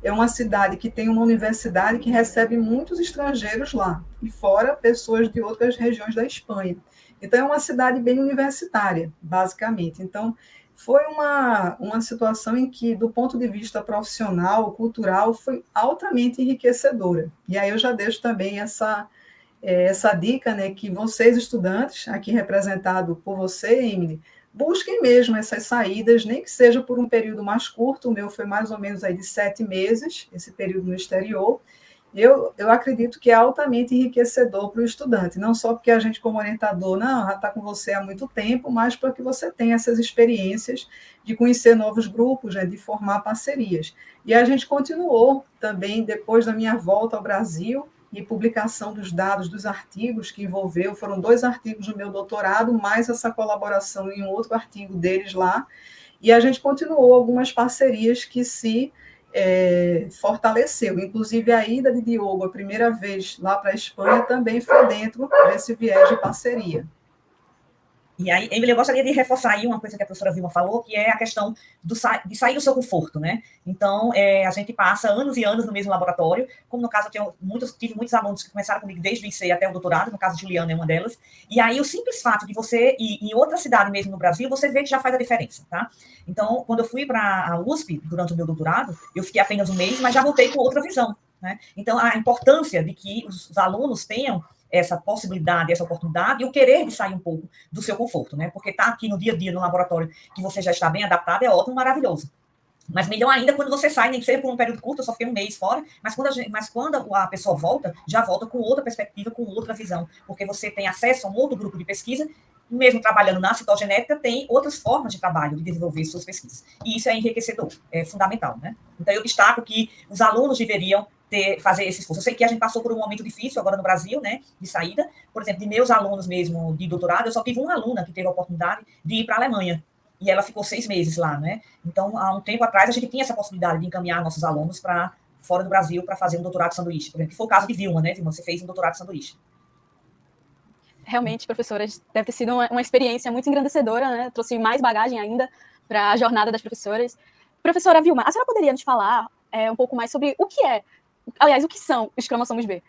É uma cidade que tem uma universidade que recebe muitos estrangeiros lá, e fora pessoas de outras regiões da Espanha. Então, é uma cidade bem universitária, basicamente. Então, foi uma situação em que, do ponto de vista profissional, cultural, foi altamente enriquecedora. E aí eu já deixo também essa dica, né, que vocês, estudantes, aqui representado por você, Emily, busquem mesmo essas saídas, nem que seja por um período mais curto. O meu foi mais ou menos aí de 7 meses, esse período no exterior. Eu acredito que é altamente enriquecedor para o estudante, não só porque a gente, como orientador, não, já está com você há muito tempo, mas para que você tenha essas experiências de conhecer novos grupos, né, de formar parcerias. E a gente continuou também, depois da minha volta ao Brasil, e publicação dos dados dos artigos que envolveu, foram 2 artigos do meu doutorado, mais essa colaboração em um outro artigo deles lá, e a gente continuou algumas parcerias que se fortaleceu. Inclusive, a ida de Diogo, a primeira vez lá para a Espanha, também foi dentro desse viés de parceria. E aí, Emily, eu gostaria de reforçar aí uma coisa que a professora Vilma falou, que é a questão de sair do seu conforto, né? Então, a gente passa anos e anos no mesmo laboratório, como no caso, tive muitos alunos que começaram comigo desde o IC até o doutorado, no caso, Juliana é uma delas, e aí o simples fato de você ir em outra cidade mesmo no Brasil, você vê que já faz a diferença, tá? Então, quando eu fui para a USP, durante o meu doutorado, eu fiquei apenas um mês, mas já voltei com outra visão, né? Então, a importância de que os alunos tenham essa possibilidade, essa oportunidade e o querer de sair um pouco do seu conforto, né? Porque estar aqui no dia a dia, no laboratório, que você já está bem adaptado, é ótimo, maravilhoso. Mas melhor ainda quando você sai, nem que seja por um período curto, eu só fiquei um mês fora, mas quando a pessoa volta, já volta com outra perspectiva, com outra visão, porque você tem acesso a um outro grupo de pesquisa, mesmo trabalhando na citogenética, tem outras formas de trabalho, de desenvolver suas pesquisas. E isso é enriquecedor, é fundamental, né? Então, eu destaco que os alunos deveriam fazer esse esforço. Eu sei que a gente passou por um momento difícil agora no Brasil, né, de saída. Por exemplo, de meus alunos mesmo de doutorado, eu só tive uma aluna que teve a oportunidade de ir para a Alemanha. E ela ficou 6 meses lá, né? Então, há um tempo atrás, a gente tinha essa possibilidade de encaminhar nossos alunos para fora do Brasil para fazer um doutorado de sanduíche. Por exemplo, que foi o caso de Vilma, né? Vilma, você fez um doutorado de sanduíche. Realmente, professora, deve ter sido uma experiência muito engrandecedora, né? Trouxe mais bagagem ainda para a jornada das professoras. Professora Vilma, a senhora poderia nos falar um pouco mais sobre o que aliás, o que são os cromossomos B?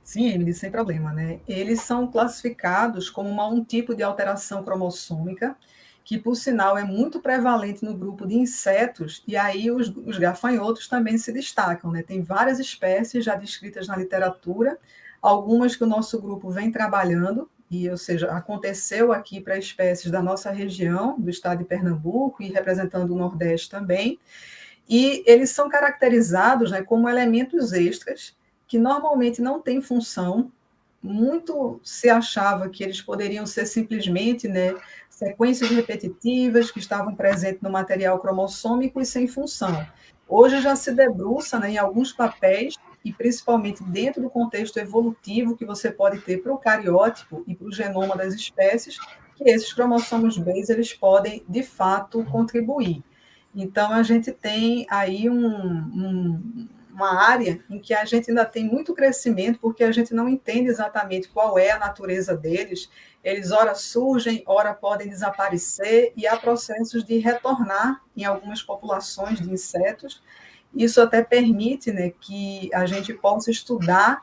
Sim, Emily, sem problema, né? Eles são classificados como um tipo de alteração cromossômica, que, por sinal, é muito prevalente no grupo de insetos, e aí os gafanhotos também se destacam, né? Tem várias espécies já descritas na literatura, algumas que o nosso grupo vem trabalhando, ou seja, aconteceu aqui para espécies da nossa região, do estado de Pernambuco, e representando o Nordeste também, e eles são caracterizados, né, como elementos extras, que normalmente não têm função. Muito se achava que eles poderiam ser simplesmente, né, sequências repetitivas que estavam presentes no material cromossômico e sem função. Hoje já se debruça, né, em alguns papéis, e principalmente dentro do contexto evolutivo que você pode ter para o cariótipo e para o genoma das espécies, que esses cromossomos B eles podem, de fato, contribuir. Então, a gente tem aí uma área em que a gente ainda tem muito crescimento, porque a gente não entende exatamente qual é a natureza deles. Eles, ora surgem, ora podem desaparecer, e há processos de retornar em algumas populações de insetos. Isso até permite, né, que a gente possa estudar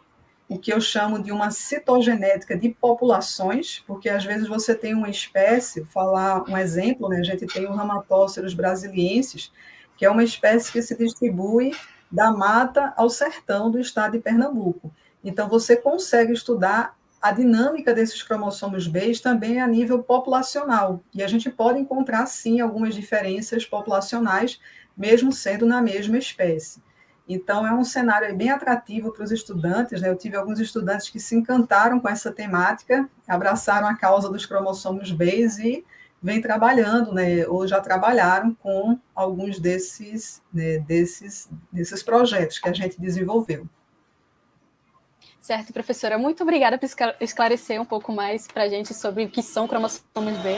o que eu chamo de uma citogenética de populações, porque às vezes você tem uma espécie, falar um exemplo, né, a gente tem o Ramatóceros brasiliensis, que é uma espécie que se distribui da mata ao sertão do estado de Pernambuco. Então, você consegue estudar a dinâmica desses cromossomos B também a nível populacional, e a gente pode encontrar, sim, algumas diferenças populacionais, mesmo sendo na mesma espécie. Então, é um cenário bem atrativo para os estudantes, né? Eu tive alguns estudantes que se encantaram com essa temática, abraçaram a causa dos cromossomos B e vêm trabalhando, né? Ou já trabalharam com alguns desses projetos que a gente desenvolveu. Certo, professora. Muito obrigada por esclarecer um pouco mais para a gente sobre o que são cromossomos B.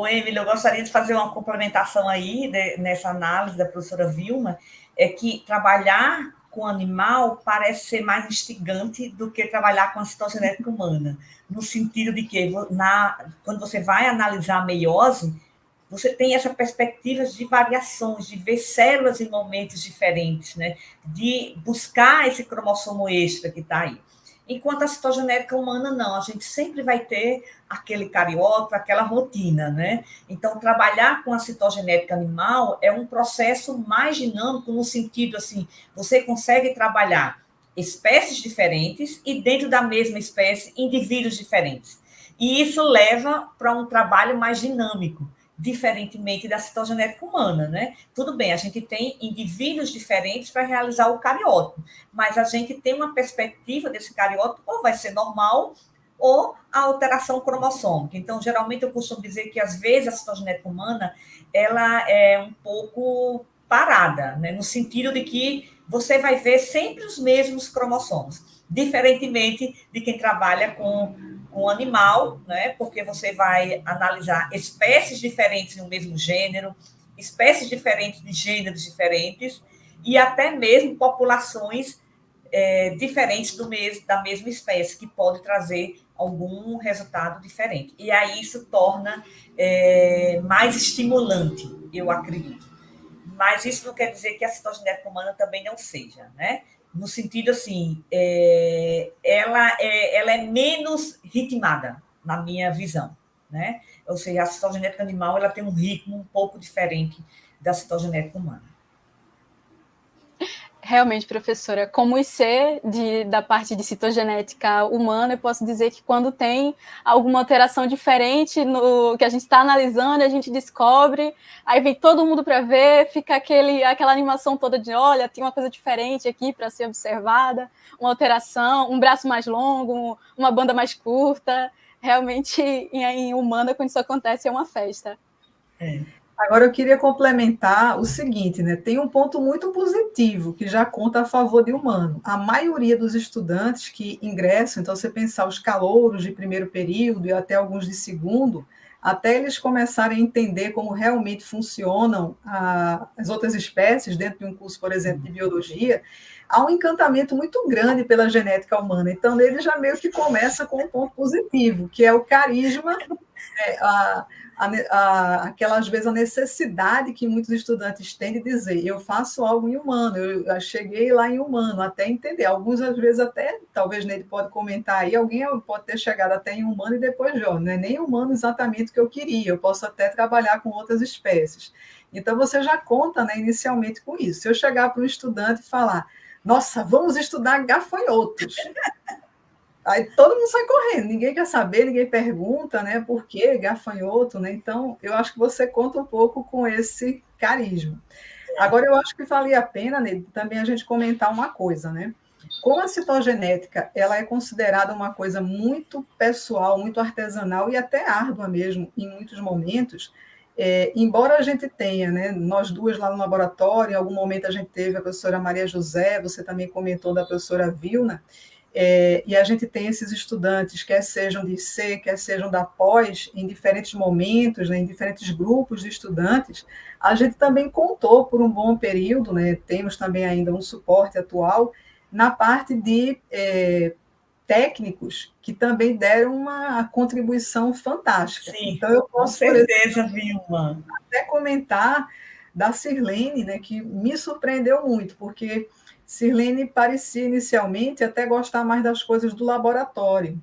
Emily, eu gostaria de fazer uma complementação aí nessa análise da professora Vilma, é que trabalhar com animal parece ser mais instigante do que trabalhar com a citogenética humana, no sentido de que quando você vai analisar a meiose, você tem essa perspectiva de variações, de ver células em momentos diferentes, né? De buscar esse cromossomo extra que está aí. Enquanto a citogenética humana, não, a gente sempre vai ter aquele cariótipo, aquela rotina, né? Então, trabalhar com a citogenética animal é um processo mais dinâmico, no sentido assim, você consegue trabalhar espécies diferentes e, dentro da mesma espécie, indivíduos diferentes. E isso leva para um trabalho mais dinâmico, diferentemente da citogenética humana, né? Tudo bem, a gente tem indivíduos diferentes para realizar o cariótipo, mas a gente tem uma perspectiva desse cariótipo, ou vai ser normal, ou a alteração cromossômica. Então, geralmente, eu costumo dizer que, às vezes, a citogenética humana, ela é um pouco parada, né? No sentido de que você vai ver sempre os mesmos cromossomos, diferentemente de quem trabalha com animal, né? Porque você vai analisar espécies diferentes no mesmo gênero, espécies diferentes de gêneros diferentes, e até mesmo populações diferentes da mesma espécie, que pode trazer algum resultado diferente. E aí isso torna mais estimulante, eu acredito. Mas isso não quer dizer que a citogenética humana também não seja, né? No sentido assim, ela é menos ritmada, na minha visão, né? Ou seja, a citogenética animal ela tem um ritmo um pouco diferente da citogenética humana. Realmente, professora, como IC da parte de citogenética humana, eu posso dizer que quando tem alguma alteração diferente no que a gente está analisando, a gente descobre, aí vem todo mundo para ver, fica aquela animação toda de, olha, tem uma coisa diferente aqui para ser observada, uma alteração, um braço mais longo, uma banda mais curta. Realmente, em humana, quando isso acontece, é uma festa. Agora, eu queria complementar o seguinte, né? Tem um ponto muito positivo que já conta a favor de humano. A maioria dos estudantes que ingressam, então, você pensar os calouros de primeiro período e até alguns de segundo, até eles começarem a entender como realmente funcionam as outras espécies dentro de um curso, por exemplo, de biologia, há um encantamento muito grande pela genética humana. Então, ele já meio que começa com um ponto positivo, que é o carisma, aquela, às vezes, a necessidade que muitos estudantes têm de dizer, eu faço algo em humano, eu cheguei lá em humano, até entender. Alguns, às vezes, até, talvez Neide pode comentar aí, alguém pode ter chegado até em humano e depois, não é nem humano exatamente o que eu queria, eu posso até trabalhar com outras espécies. Então, você já conta, né, inicialmente com isso. Se eu chegar para um estudante e falar, nossa, vamos estudar gafanhotos, aí todo mundo sai correndo, ninguém quer saber, ninguém pergunta, né, por que gafanhoto, né? Então, eu acho que você conta um pouco com esse carisma. Agora, eu acho que valia a pena, né, também a gente comentar uma coisa, né? Como a citogenética, ela é considerada uma coisa muito pessoal, muito artesanal e até árdua mesmo, em muitos momentos, embora a gente tenha, né, nós duas lá no laboratório, em algum momento a gente teve a professora Maria José, você também comentou da professora Vilna, e a gente tem esses estudantes, quer sejam de IC, quer sejam da pós, em diferentes momentos, né, em diferentes grupos de estudantes, a gente também contou por um bom período, né, temos também ainda um suporte atual, na parte de técnicos, que também deram uma contribuição fantástica. Sim, então, eu com posso, certeza, Vilma. até comentar da Sirlene, né, que me surpreendeu muito, porque Sirlene parecia inicialmente até gostar mais das coisas do laboratório.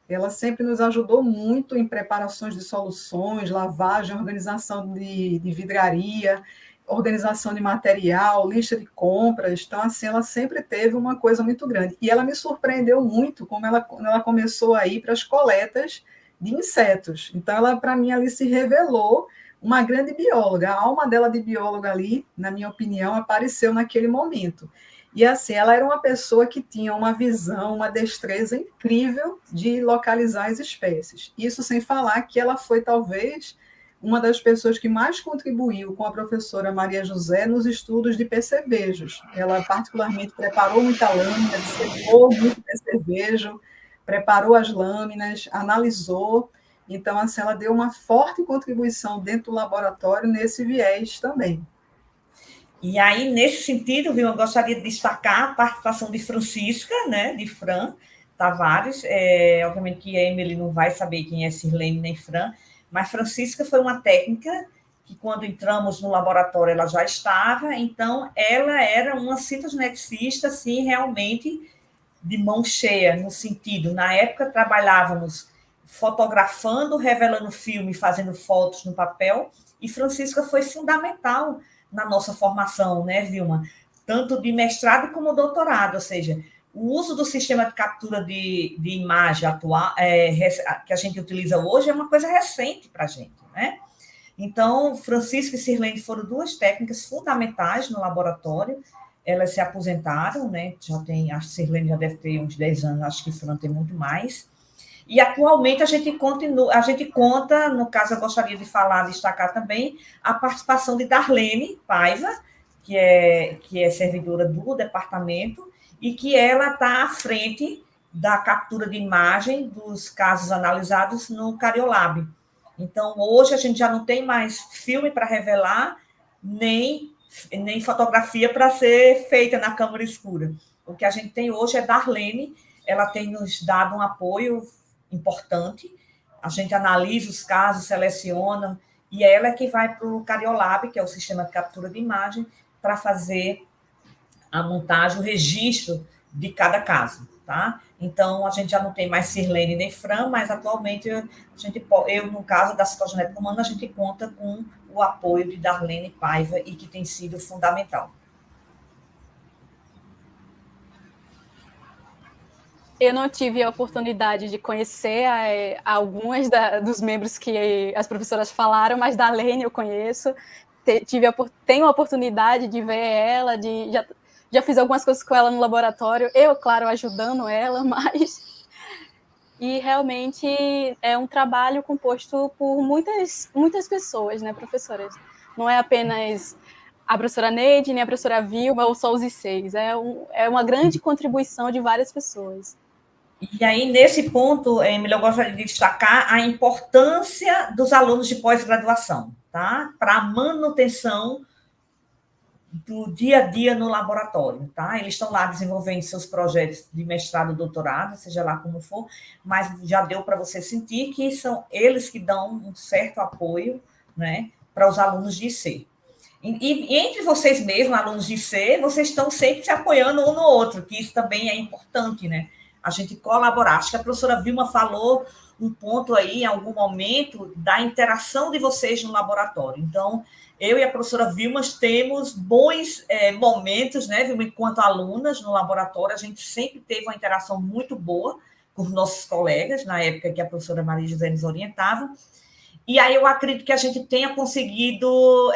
Ela sempre nos ajudou muito em preparações de soluções, lavagem, organização de vidraria, organização de material, lista de compras. Então, assim, ela sempre teve uma coisa muito grande. E ela me surpreendeu muito quando ela começou a ir para as coletas de insetos. Então, ela, para mim, ali se revelou uma grande bióloga. A alma dela de bióloga ali, na minha opinião, apareceu naquele momento. E assim, ela era uma pessoa que tinha uma visão, uma destreza incrível de localizar as espécies. Isso sem falar que ela foi, talvez, uma das pessoas que mais contribuiu com a professora Maria José nos estudos de percevejos. Ela, particularmente, preparou muita lâmina, dissecou muito percevejo, preparou as lâminas, analisou. Então, assim, ela deu uma forte contribuição dentro do laboratório nesse viés também. E aí, nesse sentido, viu, eu gostaria de destacar a participação de Francisca, né, de Fran Tavares. Obviamente que a Emily não vai saber quem é Sirlene nem Fran, mas Francisca foi uma técnica que, quando entramos no laboratório, ela já estava. Então, ela era uma citogeneticista, assim, realmente de mão cheia, no sentido, na época trabalhávamos fotografando, revelando filme, fazendo fotos no papel, e Francisca foi fundamental na nossa formação, né, Vilma? Tanto de mestrado como doutorado, ou seja, o uso do sistema de captura de imagem atual, que a gente utiliza hoje, é uma coisa recente para a gente, né? Então, Francisca e Sirlene foram duas técnicas fundamentais no laboratório. Elas se aposentaram, né? Já tem, acho que Sirlene já deve ter uns 10 anos, acho que Fran tem muito mais. E atualmente a gente conta, no caso eu gostaria de falar, destacar também a participação de Darlene Paiva, que é servidora do departamento, e que ela está à frente da captura de imagem dos casos analisados no Cariolab. Então, hoje a gente já não tem mais filme para revelar, nem fotografia para ser feita na câmara escura. O que a gente tem hoje é Darlene, ela tem nos dado um apoio importante. A gente analisa os casos, seleciona, e ela é que vai para o Cariolab, que é o sistema de captura de imagem, para fazer a montagem, o registro de cada caso, tá? Então, a gente já não tem mais Sirlene nem Fran, mas atualmente eu, no caso da citogenética humana, a gente conta com o apoio de Darlene Paiva e que tem sido fundamental. Eu não tive a oportunidade de conhecer algumas dos membros que as professoras falaram, mas da Lene eu conheço. Tenho a oportunidade de ver ela, já fiz algumas coisas com ela no laboratório, eu, claro, ajudando ela, mas... E realmente é um trabalho composto por muitas pessoas, né, professoras? Não é apenas a professora Neide, nem a professora Vilma, ou só os I6. É uma grande contribuição de várias pessoas. E aí, nesse ponto, Emília, eu gostaria de destacar a importância dos alunos de pós-graduação, tá? Para a manutenção do dia a dia no laboratório, tá? Eles estão lá desenvolvendo seus projetos de mestrado, doutorado, seja lá como for, mas já deu para você sentir que são eles que dão um certo apoio, né, para os alunos de IC. E entre vocês mesmos, alunos de IC, vocês estão sempre se apoiando um no outro, que isso também é importante, né? A gente colaborar. Acho que a professora Vilma falou um ponto aí, em algum momento, da interação de vocês no laboratório. Então, eu e a professora Vilma temos bons momentos, né, Vilma, enquanto alunas no laboratório, a gente sempre teve uma interação muito boa com os nossos colegas, na época que a professora Maria José nos orientava, e aí eu acredito que a gente tenha conseguido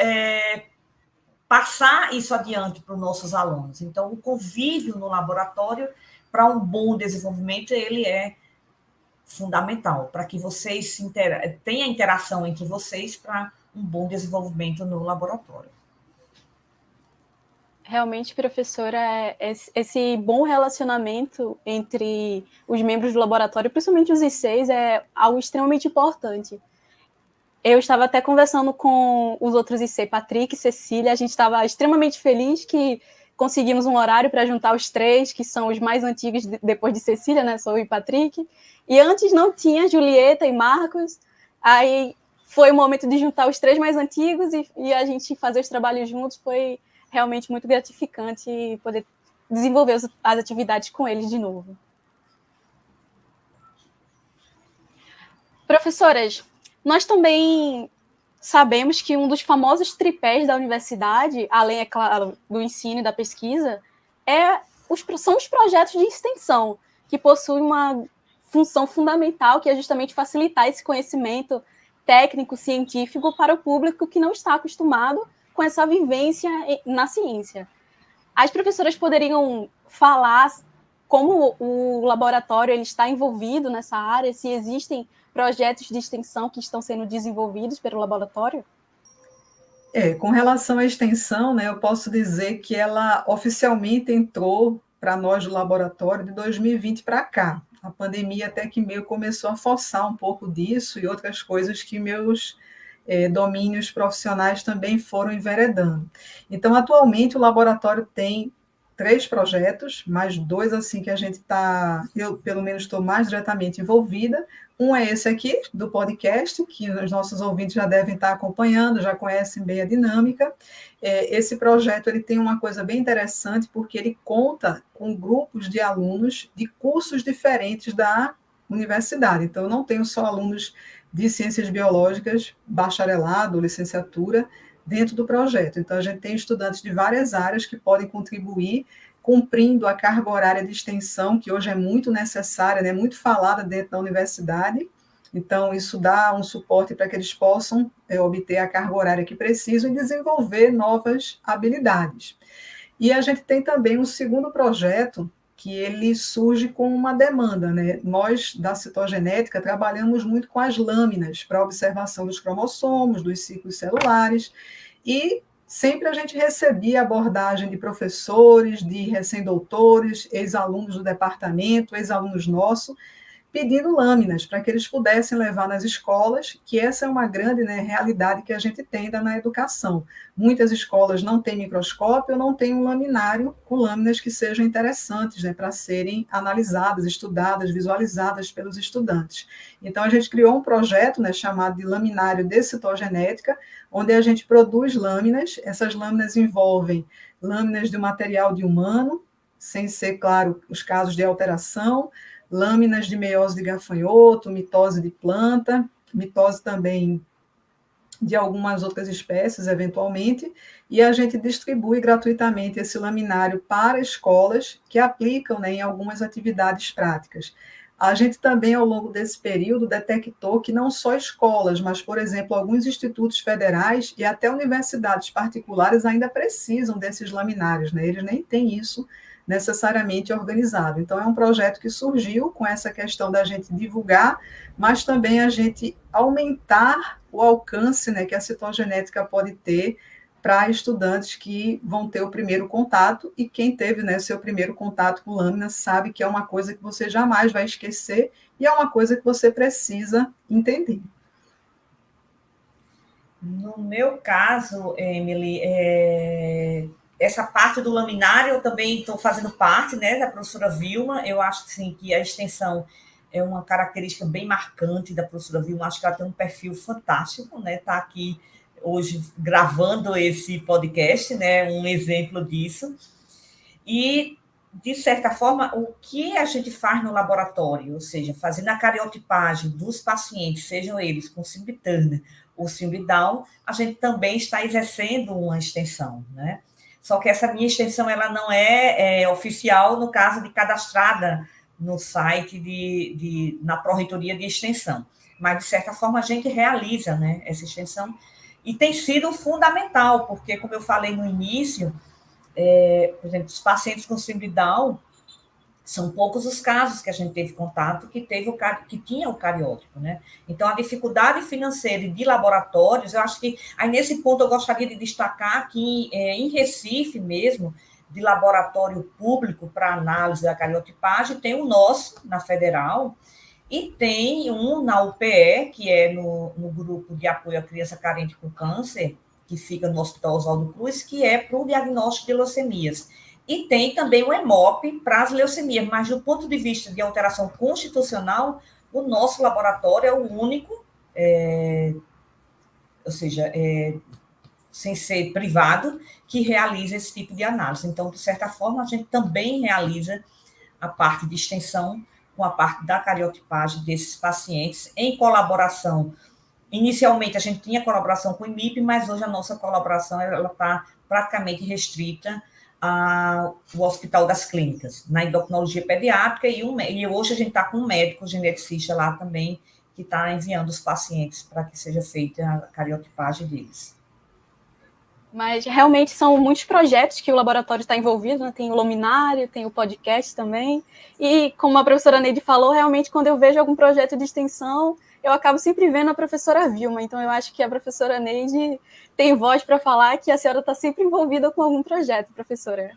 passar isso adiante para os nossos alunos. Então, o convívio no laboratório, para um bom desenvolvimento, ele é fundamental, para que vocês tenham interação entre vocês para um bom desenvolvimento no laboratório. Realmente, professora, esse bom relacionamento entre os membros do laboratório, principalmente os I6, é algo extremamente importante. Eu estava até conversando com os outros IC, Patrick e Cecília, a gente estava extremamente feliz que conseguimos um horário para juntar os três, que são os mais antigos depois de Cecília, né? Sou eu e Patrick. E antes não tinha Julieta e Marcos, aí foi o momento de juntar os três mais antigos e a gente fazer os trabalhos juntos. Foi realmente muito gratificante poder desenvolver as atividades com eles de novo. Professoras, nós também sabemos que um dos famosos tripés da universidade, além, é claro, do ensino e da pesquisa, são os projetos de extensão, que possuem uma função fundamental, que é justamente facilitar esse conhecimento técnico, científico para o público que não está acostumado com essa vivência na ciência. As professoras poderiam falar como o laboratório ele está envolvido nessa área, se existem projetos de extensão que estão sendo desenvolvidos pelo laboratório? Com relação à extensão, né, eu posso dizer que ela oficialmente entrou para nós do laboratório de 2020 para cá. A pandemia até que meio começou a forçar um pouco disso e outras coisas que meus domínios profissionais também foram enveredando. Então, atualmente, o laboratório tem 3 projetos, mais 2 assim que a gente está, eu pelo menos estou mais diretamente envolvida. Um é esse aqui, do podcast, que os nossos ouvintes já devem estar acompanhando, já conhecem bem a dinâmica. Esse projeto ele tem uma coisa bem interessante, porque ele conta com grupos de alunos de cursos diferentes da universidade. Então, eu não tenho só alunos de ciências biológicas, bacharelado, licenciatura, dentro do projeto. Então, a gente tem estudantes de várias áreas que podem contribuir, cumprindo a carga horária de extensão, que hoje é muito necessária, né, muito falada dentro da universidade. Então, isso dá um suporte para que eles possam obter a carga horária que precisam e desenvolver novas habilidades. E a gente tem também um segundo projeto, que ele surge com uma demanda, né? Nós, da citogenética, trabalhamos muito com as lâminas para observação dos cromossomos, dos ciclos celulares, e sempre a gente recebia abordagem de professores, de recém-doutores, ex-alunos do departamento, ex-alunos nossos, pedindo lâminas para que eles pudessem levar nas escolas, que essa é uma grande, né, realidade que a gente tem ainda na educação. Muitas escolas não têm microscópio ou não têm um laminário com lâminas que sejam interessantes, né, para serem analisadas, estudadas, visualizadas pelos estudantes. Então, a gente criou um projeto, né, chamado de Laminário de Citogenética, onde a gente produz lâminas. Essas lâminas envolvem lâminas de um material de humano, sem ser, claro, os casos de alteração, lâminas de meiose de gafanhoto, mitose de planta, mitose também de algumas outras espécies, eventualmente, e a gente distribui gratuitamente esse laminário para escolas que aplicam, né, em algumas atividades práticas. A gente também, ao longo desse período, detectou que não só escolas, mas, por exemplo, alguns institutos federais e até universidades particulares ainda precisam desses laminários, né? Eles nem têm isso necessariamente organizado. Então, é um projeto que surgiu com essa questão da gente divulgar, mas também a gente aumentar o alcance, né, que a citogenética pode ter para estudantes que vão ter o primeiro contato, e quem teve, né, seu primeiro contato com lâmina sabe que é uma coisa que você jamais vai esquecer e é uma coisa que você precisa entender. No meu caso, Emily, essa parte do laminário eu também estou fazendo parte, né, da professora Vilma. Eu acho sim, que a extensão é uma característica bem marcante da professora Vilma. Acho que ela tem um perfil fantástico, né? Está aqui hoje gravando esse podcast, né? Um exemplo disso. E, de certa forma, o que a gente faz no laboratório, ou seja, fazendo a cariotipagem dos pacientes, sejam eles com síndrome Turner ou síndrome Down, a gente também está exercendo uma extensão, né? Só que essa minha extensão ela não é oficial no caso de cadastrada no site na Pró-Reitoria de Extensão. Mas, de certa forma, a gente realiza, né, essa extensão e tem sido fundamental, porque, como eu falei no início, por exemplo, os pacientes com síndrome Down, são poucos os casos que a gente teve contato que tinha o cariótipo, né? Então, a dificuldade financeira de laboratórios, eu acho que, aí nesse ponto eu gostaria de destacar que em Recife mesmo, de laboratório público para análise da cariotipagem, tem o nosso, na Federal, e tem um na UPE, que é no grupo de apoio à criança carente com câncer, que fica no Hospital Oswaldo Cruz, que é para o diagnóstico de leucemias. E tem também o EMOP para as leucemias, mas do ponto de vista de alteração constitucional, o nosso laboratório é o único, ou seja, sem ser privado, que realiza esse tipo de análise. Então, de certa forma, a gente também realiza a parte de extensão com a parte da cariotipagem desses pacientes, em colaboração. Inicialmente, a gente tinha colaboração com o IMIP, mas hoje a nossa colaboração está praticamente restrita ao Hospital das Clínicas, na endocrinologia pediátrica, e hoje a gente está com um médico geneticista lá também, que está enviando os pacientes para que seja feita a cariotipagem deles. Mas realmente são muitos projetos que o laboratório está envolvido, né? Tem o luminário, tem o podcast também. E como a professora Neide falou, realmente quando eu vejo algum projeto de extensão, eu acabo sempre vendo a professora Vilma. Então eu acho que a professora Neide tem voz para falar que a senhora está sempre envolvida com algum projeto, professora.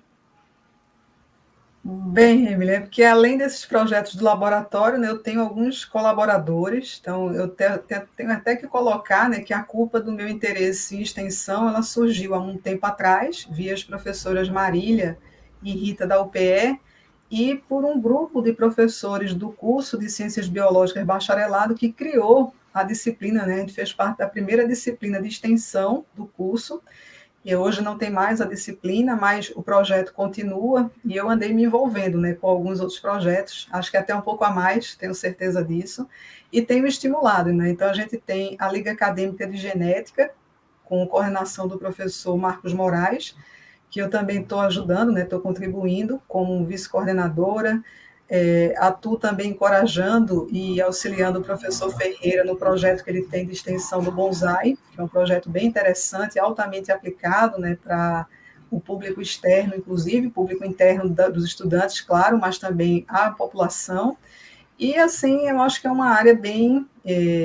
Bem, Emily, é porque além desses projetos do laboratório, né, eu tenho alguns colaboradores, então eu tenho até que colocar, né, que a culpa do meu interesse em extensão, ela surgiu há um tempo atrás, via as professoras Marília e Rita da UPE, e por um grupo de professores do curso de Ciências Biológicas bacharelado que criou a disciplina, né, a gente fez parte da primeira disciplina de extensão do curso, e hoje não tem mais a disciplina, mas o projeto continua, e eu andei me envolvendo, né, com alguns outros projetos, acho que até um pouco a mais, tenho certeza disso, e tenho estimulado, né? Então a gente tem a Liga Acadêmica de Genética, com coordenação do professor Marcos Moraes, que eu também estou ajudando, né, estou contribuindo como vice-coordenadora, atuo também encorajando e auxiliando o professor Ferreira no projeto que ele tem de extensão do bonsai, que é um projeto bem interessante, altamente aplicado, né, para o público externo, inclusive, público interno dos estudantes, claro, mas também a população. E, assim, eu acho que é uma área bem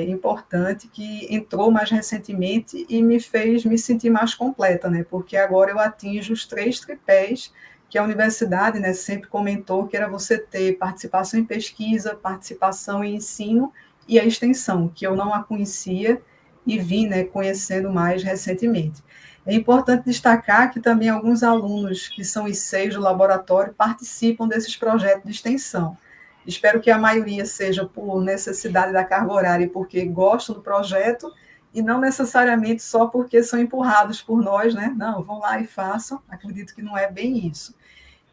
importante, que entrou mais recentemente e me fez me sentir mais completa, né, porque agora eu atinjo os 3 tripés que a universidade, né, sempre comentou que era você ter participação em pesquisa, participação em ensino e a extensão, que eu não a conhecia e vim, né, conhecendo mais recentemente. É importante destacar que também alguns alunos que são ICs do laboratório participam desses projetos de extensão. Espero que a maioria seja por necessidade da carga horária e porque gostam do projeto, e não necessariamente só porque são empurrados por nós, né? Não, vão lá e façam. Acredito que não é bem isso.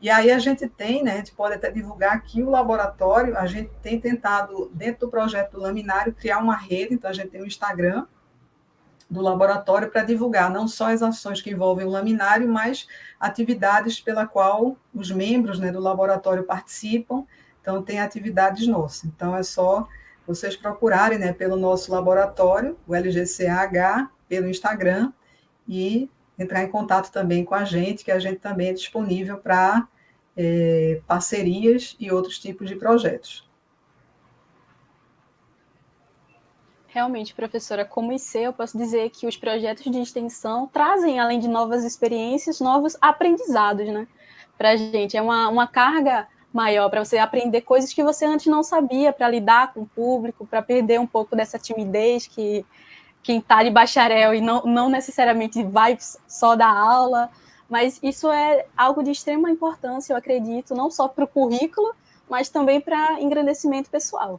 E aí a gente tem, né, a gente pode até divulgar aqui o laboratório, a gente tem tentado, dentro do projeto do Laminário, criar uma rede, então a gente tem um Instagram do laboratório para divulgar não só as ações que envolvem o laminário, mas atividades pela qual os membros, né, do laboratório participam, então tem atividades nossas. Então é só vocês procurarem, né, pelo nosso laboratório, o LGCAH, pelo Instagram, e entrar em contato também com a gente, que a gente também é disponível para parcerias e outros tipos de projetos. Realmente, professora, como IC, eu posso dizer que os projetos de extensão trazem, além de novas experiências, novos aprendizados, né? Para a gente. É uma carga maior para você aprender coisas que você antes não sabia, para lidar com o público, para perder um pouco dessa timidez que quem está de bacharel e não necessariamente vai só dar aula, mas isso é algo de extrema importância, eu acredito, não só para o currículo, mas também para engrandecimento pessoal.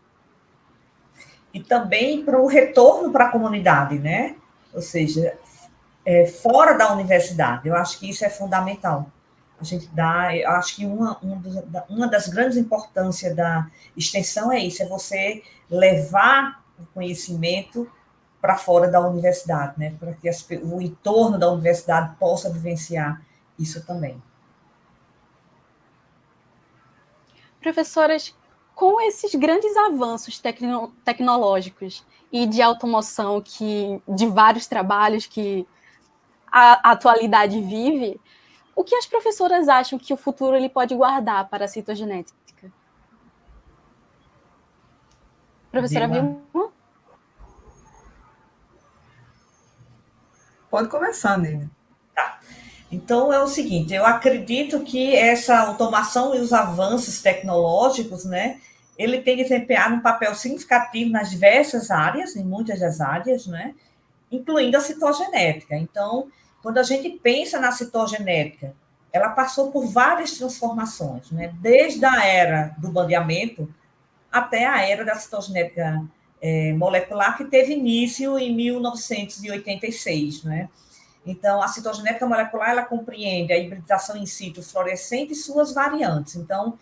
E também para o retorno para a comunidade, né? Ou seja, fora da universidade. Eu acho que isso é fundamental. A gente dá, eu acho que uma das grandes importâncias da extensão é isso, é você levar o conhecimento para fora da universidade, né? Para que o entorno da universidade possa vivenciar isso também. Professoras, com esses grandes avanços tecnológicos e de automoção de vários trabalhos que a atualidade vive, o que as professoras acham que o futuro ele pode guardar para a citogenética? Professora Vilma? Pode começar, Nene. Tá. Então, é o seguinte, eu acredito que essa automação e os avanços tecnológicos, né, ele tem desempenhado um papel significativo nas diversas áreas, em muitas das áreas, né, incluindo a citogenética. Então, quando a gente pensa na citogenética, ela passou por várias transformações, né, desde a era do bandeamento até a era da citogenética molecular, que teve início em 1986, né. Então, a citogenética molecular, ela compreende a hibridização in situ fluorescente e suas variantes. Então,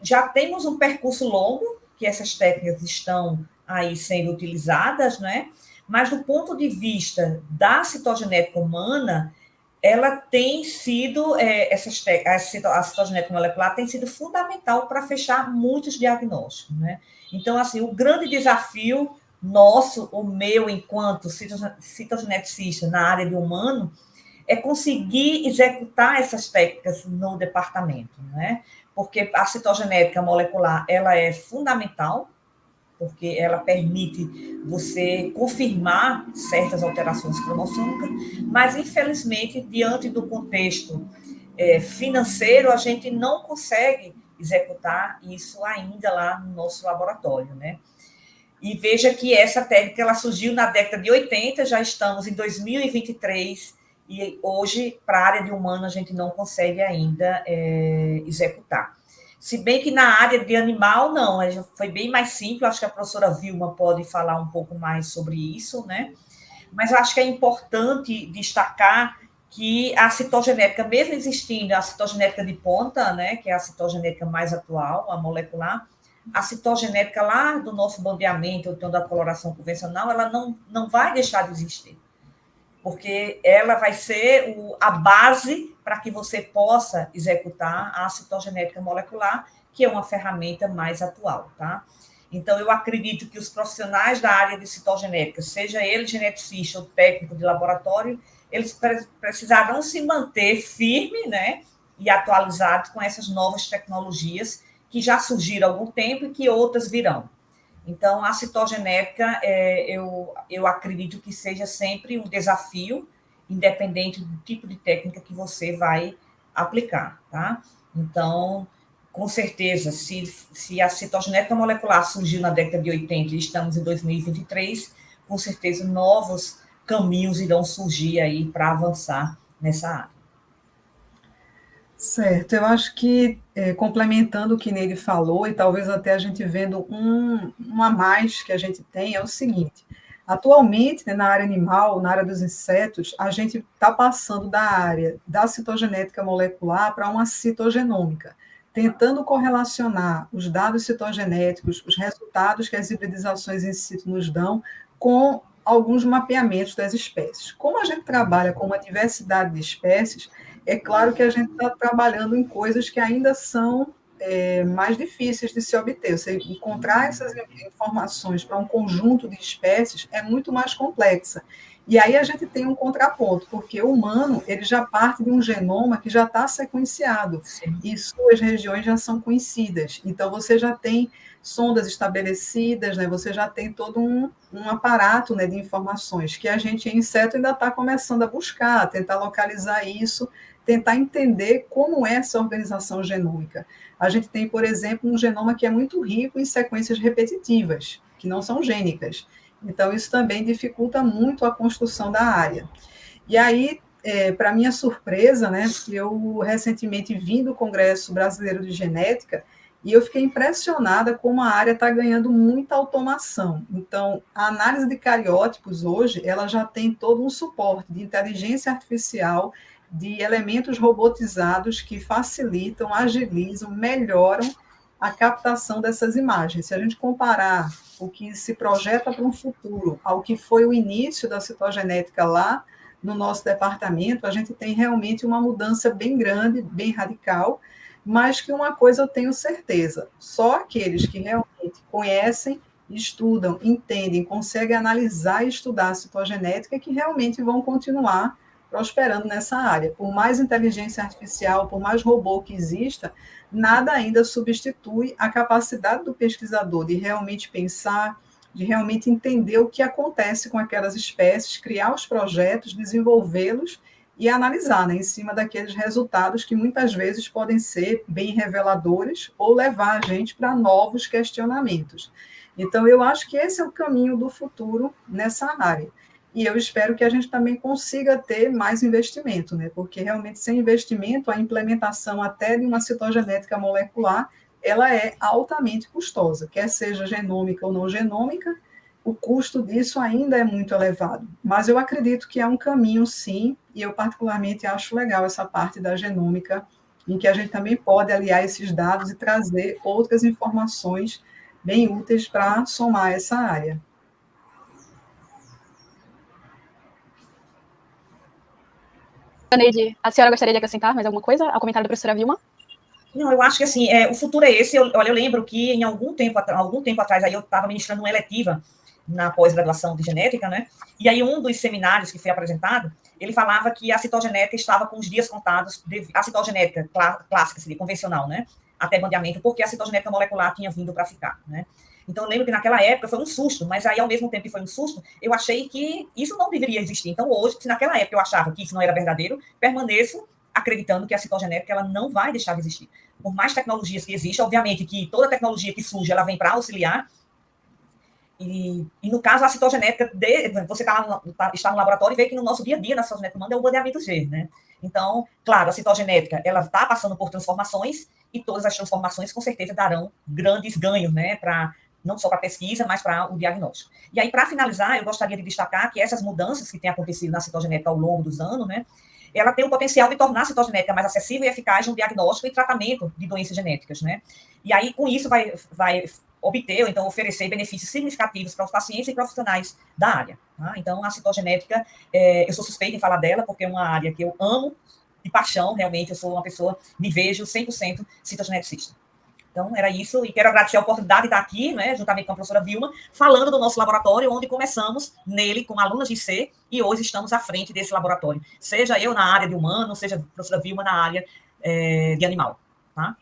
já temos um percurso longo, que essas técnicas estão aí sendo utilizadas, né? Mas do ponto de vista da citogenética humana, ela tem sido, a citogenética molecular tem sido fundamental para fechar muitos diagnósticos, né? Então, assim, o grande desafio nosso, o meu, enquanto citogeneticista na área de humano, é conseguir executar essas técnicas no departamento, né? Porque a citogenética molecular, ela é fundamental, porque ela permite você confirmar certas alterações cromossômicas, mas, infelizmente, diante do contexto financeiro, a gente não consegue executar isso ainda lá no nosso laboratório, né? E veja que essa técnica ela surgiu na década de 80, já estamos em 2023, e hoje, para a área de humano, a gente não consegue ainda executar. Se bem que na área de animal, não, foi bem mais simples, acho que a professora Vilma pode falar um pouco mais sobre isso, né? Mas eu acho que é importante destacar que a citogenética, mesmo existindo a citogenética de ponta, né, que é a citogenética mais atual, a molecular, a citogenética lá do nosso bandeamento, ou então da coloração convencional, ela não vai deixar de existir, porque ela vai ser a base para que você possa executar a citogenética molecular, que é uma ferramenta mais atual, tá? Então, eu acredito que os profissionais da área de citogenética, seja ele geneticista ou técnico de laboratório, eles precisarão se manter firme, né, e atualizados com essas novas tecnologias que já surgiram há algum tempo e que outras virão. Então, a citogenética, eu acredito que seja sempre um desafio, independente do tipo de técnica que você vai aplicar, tá? Então, com certeza, se a citogenética molecular surgiu na década de 80 e estamos em 2023, com certeza novos caminhos irão surgir aí para avançar nessa área. Certo, eu acho que, complementando o que Neide falou, e talvez até a gente vendo um a mais que a gente tem, é o seguinte: atualmente, né, na área animal, na área dos insetos, a gente está passando da área da citogenética molecular para uma citogenômica, tentando correlacionar os dados citogenéticos, os resultados que as hibridizações in situ nos dão, com alguns mapeamentos das espécies. Como a gente trabalha com uma diversidade de espécies, é claro que a gente está trabalhando em coisas que ainda são mais difíceis de se obter. Você encontrar essas informações para um conjunto de espécies é muito mais complexa. E aí a gente tem um contraponto, porque o humano ele já parte de um genoma que já está sequenciado. Sim. E suas regiões já são conhecidas. Então, você já tem sondas estabelecidas, né? Você já tem todo um aparato, né, de informações que a gente, em inseto, ainda está começando a buscar, tentar localizar isso, tentar entender como é essa organização genômica. A gente tem, por exemplo, um genoma que é muito rico em sequências repetitivas, que não são gênicas. Então, isso também dificulta muito a construção da área. E aí, para minha surpresa, né, eu recentemente vim do Congresso Brasileiro de Genética e eu fiquei impressionada como a área está ganhando muita automação. Então, a análise de cariótipos hoje, ela já tem todo um suporte de inteligência artificial, de elementos robotizados que facilitam, agilizam, melhoram a captação dessas imagens. Se a gente comparar o que se projeta para um futuro ao que foi o início da citogenética lá no nosso departamento, a gente tem realmente uma mudança bem grande, bem radical, mas que uma coisa eu tenho certeza: só aqueles que realmente conhecem, estudam, entendem, conseguem analisar e estudar a citogenética que realmente vão continuar prosperando nessa área. Por mais inteligência artificial, por mais robô que exista, nada ainda substitui a capacidade do pesquisador de realmente pensar, de realmente entender o que acontece com aquelas espécies, criar os projetos, desenvolvê-los e analisar, né, em cima daqueles resultados que muitas vezes podem ser bem reveladores ou levar a gente para novos questionamentos. Então, eu acho que esse é o caminho do futuro nessa área. E eu espero que a gente também consiga ter mais investimento, né? Porque realmente sem investimento, a implementação até de uma citogenética molecular, ela é altamente custosa, quer seja genômica ou não genômica, o custo disso ainda é muito elevado. Mas eu acredito que é um caminho, sim, e eu particularmente acho legal essa parte da genômica, em que a gente também pode aliar esses dados e trazer outras informações bem úteis para somar essa área. Neide, a senhora gostaria de acrescentar mais alguma coisa ao comentário da professora Vilma? Não, eu acho que assim, o futuro é esse. Olha, eu lembro que em algum tempo atrás, aí eu estava ministrando uma eletiva na pós-graduação de genética, né? E aí um dos seminários que foi apresentado, ele falava que a citogenética estava com os dias contados, a citogenética clássica, seria convencional, né? Até bandeamento, porque a citogenética molecular tinha vindo para ficar, né? Então, eu lembro que naquela época foi um susto, mas aí, ao mesmo tempo que foi um susto, eu achei que isso não deveria existir. Então, hoje, se naquela época eu achava que isso não era verdadeiro, permaneço acreditando que a citogenética ela não vai deixar de existir. Por mais tecnologias que existam, obviamente que toda tecnologia que surge, ela vem para auxiliar, e no caso, a citogenética, você está no laboratório e vê que no nosso dia a dia, na citogenética humana, é o bandeamento G, né? Então, claro, a citogenética, ela está passando por transformações, e todas as transformações, com certeza, darão grandes ganhos, né, não só para a pesquisa, mas para o diagnóstico. E aí, para finalizar, eu gostaria de destacar que essas mudanças que têm acontecido na citogenética ao longo dos anos, né, ela tem o potencial de tornar a citogenética mais acessível e eficaz no diagnóstico e tratamento de doenças genéticas, né? E aí, com isso, vai obter, ou então oferecer benefícios significativos para os pacientes e profissionais da área. Tá? Então, a citogenética, eu sou suspeita em falar dela, porque é uma área que eu amo de paixão, realmente, eu sou uma pessoa, me vejo 100% citogeneticista. Então, era isso, e quero agradecer a oportunidade de estar aqui, né, juntamente com a professora Vilma, falando do nosso laboratório, onde começamos nele com alunas de C, e hoje estamos à frente desse laboratório. Seja eu na área de humano, seja a professora Vilma na área de animal. Tá?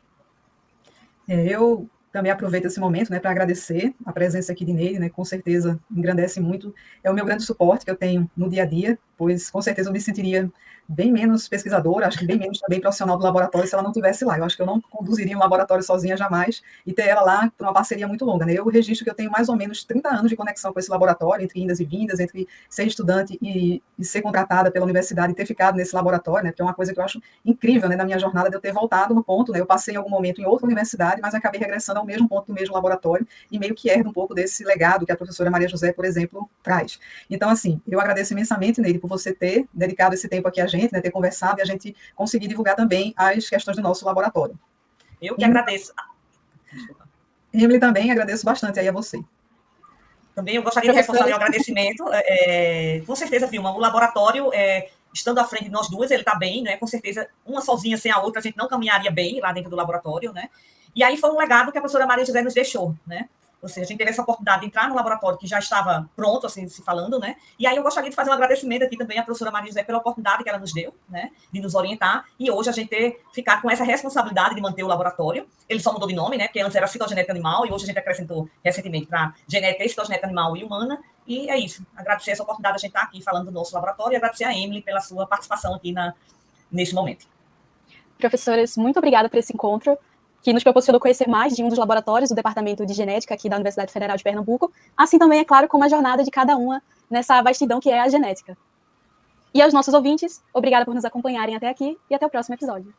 Eu também aproveito esse momento, né, para agradecer a presença aqui de Neide, né, com certeza engrandece muito, é o meu grande suporte que eu tenho no dia a dia, pois com certeza eu me sentiria bem menos pesquisadora, acho que bem menos também profissional do laboratório se ela não estivesse lá. Eu acho que eu não conduziria um laboratório sozinha jamais e ter ela lá por uma parceria muito longa, né? Eu registro que eu tenho mais ou menos 30 anos de conexão com esse laboratório, entre indas e vindas, entre ser estudante e ser contratada pela universidade e ter ficado nesse laboratório, né? Porque é uma coisa que eu acho incrível, né, na minha jornada de eu ter voltado no ponto, né? Eu passei em algum momento em outra universidade, mas acabei regressando ao mesmo ponto do mesmo laboratório e meio que herdo um pouco desse legado que a professora Maria José, por exemplo, traz. Então, assim, eu agradeço imensamente, Neide, por você ter dedicado esse tempo aqui a gente, né, ter conversado e a gente conseguir divulgar também as questões do nosso laboratório. Eu que agradeço. Desculpa. Emily, também agradeço bastante aí a você. Também eu gostaria de reforçar meu agradecimento. Com certeza, Vilma, o laboratório, estando à frente de nós duas, ele está bem, né? Com certeza, uma sozinha sem a outra, a gente não caminharia bem lá dentro do laboratório, né? E aí foi um legado que a professora Maria José nos deixou, né? Ou seja, a gente teve essa oportunidade de entrar no laboratório que já estava pronto, assim, se falando, né? E aí eu gostaria de fazer um agradecimento aqui também à professora Maria José pela oportunidade que ela nos deu, né? De nos orientar. E hoje a gente ter ficado com essa responsabilidade de manter o laboratório. Ele só mudou de nome, né? Porque antes era citogenética animal e hoje a gente acrescentou recentemente para genética e citogenética animal e humana. E é isso. Agradecer essa oportunidade de a gente estar aqui falando do nosso laboratório e agradecer a Emily pela sua participação aqui nesse momento. Professores, muito obrigada por esse encontro, que nos proporcionou conhecer mais de um dos laboratórios do Departamento de Genética aqui da Universidade Federal de Pernambuco, assim também, é claro, como a jornada de cada uma nessa vastidão que é a genética. E aos nossos ouvintes, obrigada por nos acompanharem até aqui e até o próximo episódio.